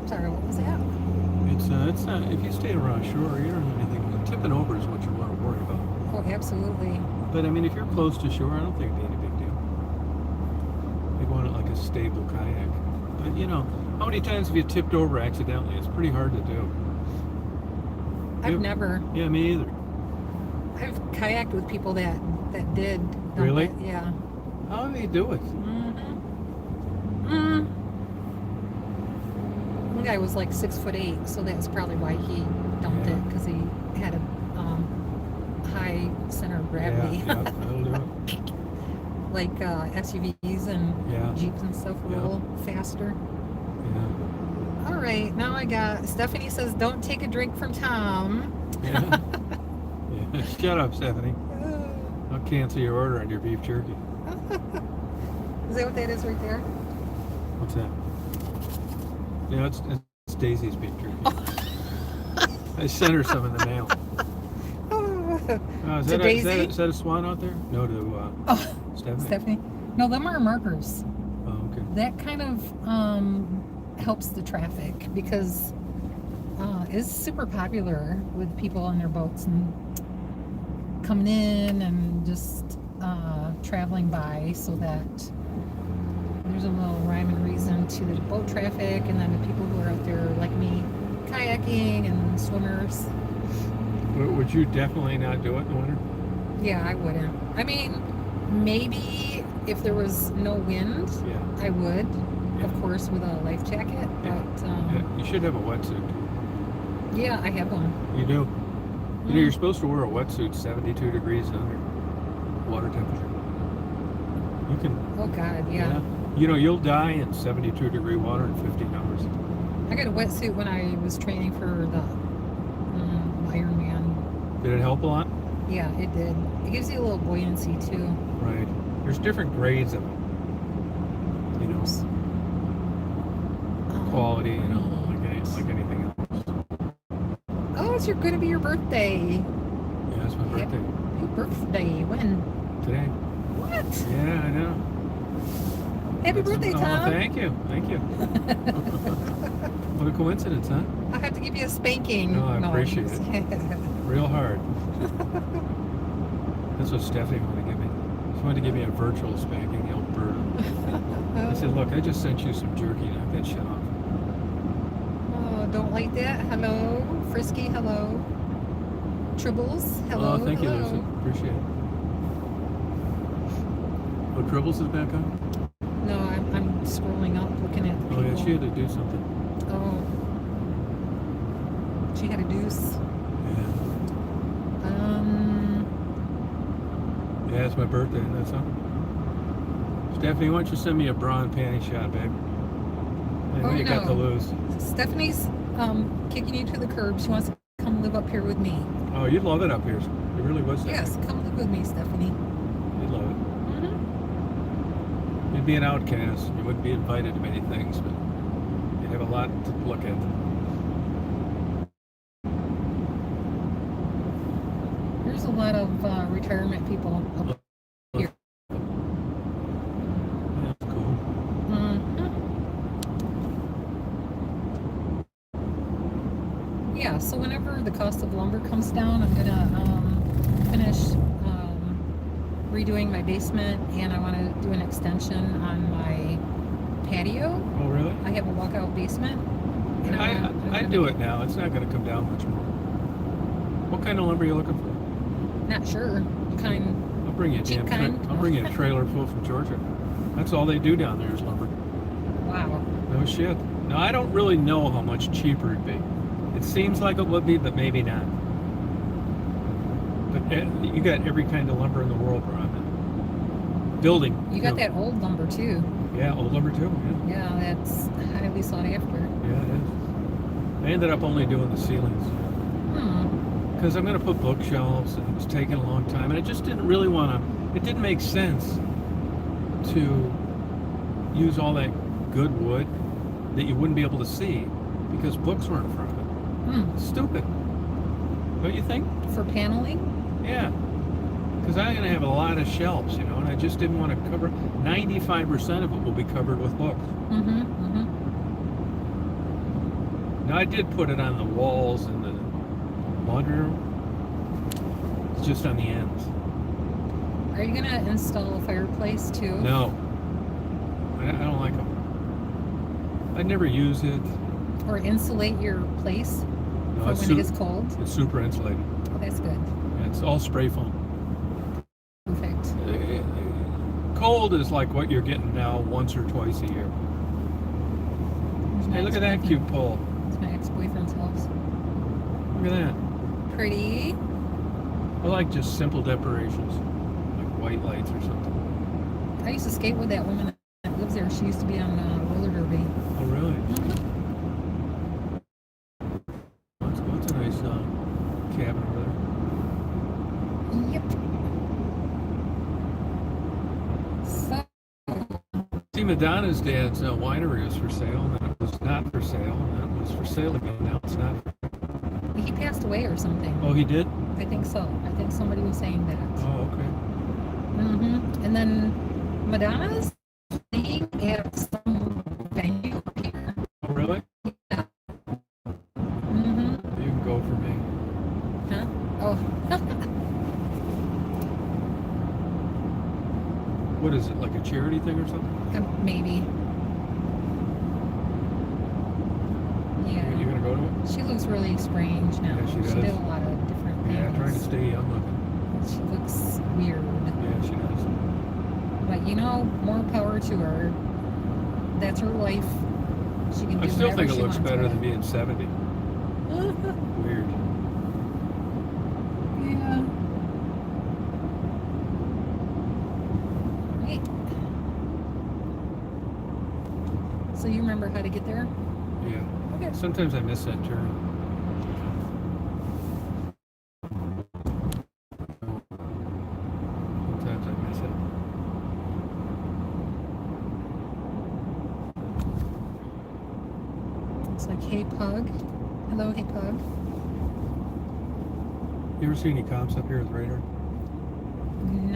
[SPEAKER 3] Sorry, what was that?
[SPEAKER 1] It's not, if you stay around shore, you don't have anything. Tipping over is what you want to worry about.
[SPEAKER 3] Oh, absolutely.
[SPEAKER 1] But I mean, if you're close to shore, I don't think it'd be any big deal. You want it like a stable kayak. But you know, how many times have you tipped over accidentally? It's pretty hard to do.
[SPEAKER 3] I've never.
[SPEAKER 1] Yeah, me either.
[SPEAKER 3] I've kayaked with people that did. dump
[SPEAKER 1] Really?
[SPEAKER 3] it, yeah.
[SPEAKER 1] How do they do it?
[SPEAKER 3] One guy was like 6'8", so that's probably why he dumped
[SPEAKER 1] Yeah.
[SPEAKER 3] it, because he had a high center of gravity.
[SPEAKER 1] Yeah, that'll do it.
[SPEAKER 3] Like SUVs and
[SPEAKER 1] Yeah.
[SPEAKER 3] Jeeps and stuff a
[SPEAKER 1] Yeah.
[SPEAKER 3] little faster.
[SPEAKER 1] Yeah.
[SPEAKER 3] All right, now I got Stephanie says don't take a drink from Tom.
[SPEAKER 1] Yeah. Yeah. Shut up, Stephanie. I'll cancel your order on your beef jerky.
[SPEAKER 3] Is that what that is right there?
[SPEAKER 1] What's that? Yeah, it's Daisy's beef jerky. I sent her some in the mail. Is
[SPEAKER 3] To Daisy?
[SPEAKER 1] is that a swan out there? No, to Stephanie.
[SPEAKER 3] Stephanie. No, them are markers.
[SPEAKER 1] Oh, okay.
[SPEAKER 3] That kind of helps the traffic because it's super popular with people on their boats and coming in and just traveling by, so that there's a little rhyme and reason to the boat traffic, and then the people who are out there like me kayaking and swimmers.
[SPEAKER 1] Would you definitely not do it in the winter?
[SPEAKER 3] Yeah, I wouldn't. I mean, maybe if there was no wind,
[SPEAKER 1] Yeah.
[SPEAKER 3] I would,
[SPEAKER 1] Yeah.
[SPEAKER 3] of course, with a life jacket.
[SPEAKER 1] Yeah.
[SPEAKER 3] But
[SPEAKER 1] Yeah, you should have a wetsuit.
[SPEAKER 3] yeah, I have one.
[SPEAKER 1] You do. You
[SPEAKER 3] Mm.
[SPEAKER 1] know, you're supposed to wear a wetsuit 72 degrees under water temperature. You can.
[SPEAKER 3] Oh God, yeah.
[SPEAKER 1] You know, you'll die in 72-degree water in 15 hours.
[SPEAKER 3] I got a wetsuit when I was training for the Ironman.
[SPEAKER 1] Did it help a lot?
[SPEAKER 3] Yeah, it did. It gives you a little buoyancy too.
[SPEAKER 1] Right. There's different grades of it. You know, quality, you know, like anything else.
[SPEAKER 3] Oh, it's going to be your birthday.
[SPEAKER 1] Yeah, it's my birthday.
[SPEAKER 3] Happy birthday. When?
[SPEAKER 1] Today.
[SPEAKER 3] What?
[SPEAKER 1] Yeah, I know.
[SPEAKER 3] Happy birthday,
[SPEAKER 1] Oh,
[SPEAKER 3] Tom.
[SPEAKER 1] thank you. Thank you. What a coincidence, huh?
[SPEAKER 3] I'll have to give you a spanking.
[SPEAKER 1] No, I appreciate
[SPEAKER 3] it.
[SPEAKER 1] Real hard. That's what Stephanie wanted to give me. She wanted to give me a virtual spanking, the old bird. I said, look, I just sent you some jerky. Knock that shit off.
[SPEAKER 3] Oh, don't like that. Hello. Frisky, hello. Tribbles, hello.
[SPEAKER 1] Oh, thank you,
[SPEAKER 3] hello.
[SPEAKER 1] Lucy. Appreciate it. Oh, Tribbles is back on?
[SPEAKER 3] No, I'm scrolling up looking at people.
[SPEAKER 1] Oh, yeah, she had to do something.
[SPEAKER 3] Oh. She had a deuce.
[SPEAKER 1] Yeah. Yeah, it's my birthday, that's all. Stephanie, why don't you send me a bra and panty shot, babe? I know you got to lose.
[SPEAKER 3] Stephanie's kicking you to the curb. She wants to come live up here with me.
[SPEAKER 1] Oh, you'd love it up here. It really was.
[SPEAKER 3] Yes, come live with me, Stephanie.
[SPEAKER 1] You'd love it.
[SPEAKER 3] Mm-hmm.
[SPEAKER 1] You'd be an outcast. You wouldn't be invited to many things, but you'd have a lot to look at.
[SPEAKER 3] There's a lot of retirement people up here.
[SPEAKER 1] That's cool.
[SPEAKER 3] Mm-hmm. Yeah, so whenever the cost of lumber comes down, I'm gonna finish redoing my basement, and I want to do an extension on my patio.
[SPEAKER 1] Oh, really?
[SPEAKER 3] I have a walkout basement. And
[SPEAKER 1] I'd do it now. It's not going to come down much more. What kind of lumber are you looking for?
[SPEAKER 3] Not sure. Kind.
[SPEAKER 1] I'll bring you a
[SPEAKER 3] Cheap
[SPEAKER 1] damn.
[SPEAKER 3] kind?
[SPEAKER 1] I'll bring you a trailer full from Georgia. That's all they do down there is lumber.
[SPEAKER 3] Wow.
[SPEAKER 1] No shit. Now I don't really know how much cheaper it'd be. It seems like it would be, but maybe not. But you got every kind of lumber in the world around that. Building.
[SPEAKER 3] You got that old lumber too.
[SPEAKER 1] Yeah, old lumber too. Yeah,
[SPEAKER 3] Yeah, that's highly sought after.
[SPEAKER 1] yeah, it is. I ended up only doing the ceilings
[SPEAKER 3] Hmm.
[SPEAKER 1] because I'm going to put bookshelves, and it was taking a long time, and I just didn't really want to. It didn't make sense to use all that good wood that you wouldn't be able to see because books were in front of it.
[SPEAKER 3] Hmm.
[SPEAKER 1] Stupid. Don't you think?
[SPEAKER 3] For paneling?
[SPEAKER 1] Yeah. Because I'm going to have a lot of shelves, you know, and I just didn't want to cover. 95% of it will be covered with books.
[SPEAKER 3] Mm-hmm. Mm-hmm.
[SPEAKER 1] Now, I did put it on the walls in the laundry room. It's just on the ends.
[SPEAKER 3] Are you gonna install a fireplace too?
[SPEAKER 1] No. I don't like them. I never use it.
[SPEAKER 3] Or insulate your place
[SPEAKER 1] No,
[SPEAKER 3] for
[SPEAKER 1] it's
[SPEAKER 3] when it gets cold?
[SPEAKER 1] It's super insulated.
[SPEAKER 3] Oh, that's good.
[SPEAKER 1] And it's all spray foam.
[SPEAKER 3] Perfect.
[SPEAKER 1] Cold is like what you're getting now once or twice a year.
[SPEAKER 3] There's my
[SPEAKER 1] Hey, look at that
[SPEAKER 3] ex-boyfriend.
[SPEAKER 1] cute pole.
[SPEAKER 3] It's my ex-boyfriend's house.
[SPEAKER 1] Look at that.
[SPEAKER 3] Pretty.
[SPEAKER 1] I like just simple decorations, like white lights or something.
[SPEAKER 3] I used to skate with that woman that lives there. She used to be on roller derby.
[SPEAKER 1] Oh, really?
[SPEAKER 3] Mhm.
[SPEAKER 1] That's a nice cabin over
[SPEAKER 3] Yep. So,
[SPEAKER 1] there. See, Madonna's dad's winery was for sale, and then it was not for sale, and then it was for sale again. Now it's not.
[SPEAKER 3] he passed away or something.
[SPEAKER 1] Oh, he did?
[SPEAKER 3] I think so. I think somebody was saying that.
[SPEAKER 1] Oh, okay.
[SPEAKER 3] Mm-hmm. And then Madonna's staying at some venue up here.
[SPEAKER 1] Oh, really?
[SPEAKER 3] Mm-hmm.
[SPEAKER 1] You can go for me.
[SPEAKER 3] Huh? Oh.
[SPEAKER 1] What is it, like a charity thing or something?
[SPEAKER 3] Maybe. Yeah.
[SPEAKER 1] You gonna go to it?
[SPEAKER 3] She looks really strange now.
[SPEAKER 1] Yeah, she
[SPEAKER 3] She
[SPEAKER 1] does.
[SPEAKER 3] did a lot of different things.
[SPEAKER 1] Yeah, trying to stay young looking.
[SPEAKER 3] She looks weird.
[SPEAKER 1] Yeah, she does.
[SPEAKER 3] But you know, more power to her. That's her life. She can do
[SPEAKER 1] I still
[SPEAKER 3] whatever
[SPEAKER 1] think it
[SPEAKER 3] she
[SPEAKER 1] looks
[SPEAKER 3] wants
[SPEAKER 1] better
[SPEAKER 3] with
[SPEAKER 1] than being 70.
[SPEAKER 3] it.
[SPEAKER 1] Weird.
[SPEAKER 3] Yeah. Right. So you remember how to get there?
[SPEAKER 1] Yeah.
[SPEAKER 3] Okay.
[SPEAKER 1] Sometimes I miss that turn. Sometimes I miss it.
[SPEAKER 3] It's like, hey, Pug. Hello, hey, Pug.
[SPEAKER 1] You ever see any cops up here with radar?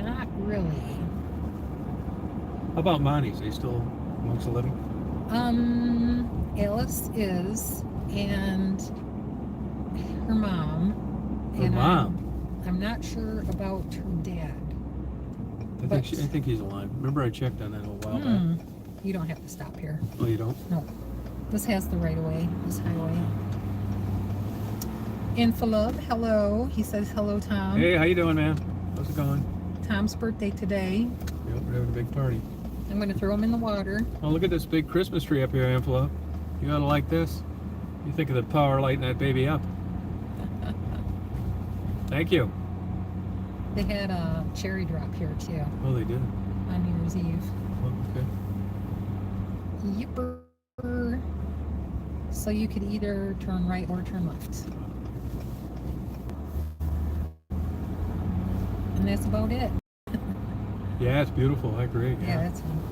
[SPEAKER 3] Not really.
[SPEAKER 1] How about Monty's? They still amongst the living?
[SPEAKER 3] Alice is, and her mom.
[SPEAKER 1] Her
[SPEAKER 3] and
[SPEAKER 1] mom?
[SPEAKER 3] I'm not sure about her dad.
[SPEAKER 1] I think he's alive. Remember I checked on that a while back.
[SPEAKER 3] You don't have to stop here.
[SPEAKER 1] Oh, you don't?
[SPEAKER 3] No. This has the right of way, this highway. Infalub, hello. He says hello, Tom.
[SPEAKER 1] Hey, how you doing, man? How's it going?
[SPEAKER 3] Tom's birthday today.
[SPEAKER 1] Yep, we're having a big party.
[SPEAKER 3] I'm going to throw him in the water.
[SPEAKER 1] Oh, look at this big Christmas tree up here, Amphila. You ought to like this. You think of the power lighting that baby up. Thank you.
[SPEAKER 3] They had a cherry drop here, too,
[SPEAKER 1] Oh, they did.
[SPEAKER 3] on New Year's Eve.
[SPEAKER 1] Oh, okay.
[SPEAKER 3] Yipper. So you could either turn right or turn left. And that's about it.
[SPEAKER 1] Yeah, it's beautiful. I agree.
[SPEAKER 3] Yeah, that's fine.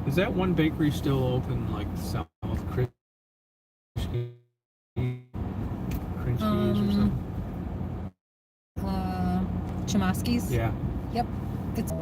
[SPEAKER 1] Is that one bakery still open, like South Krinsky's or something?
[SPEAKER 3] Chamaski's?
[SPEAKER 1] Yeah.
[SPEAKER 3] Yep. It's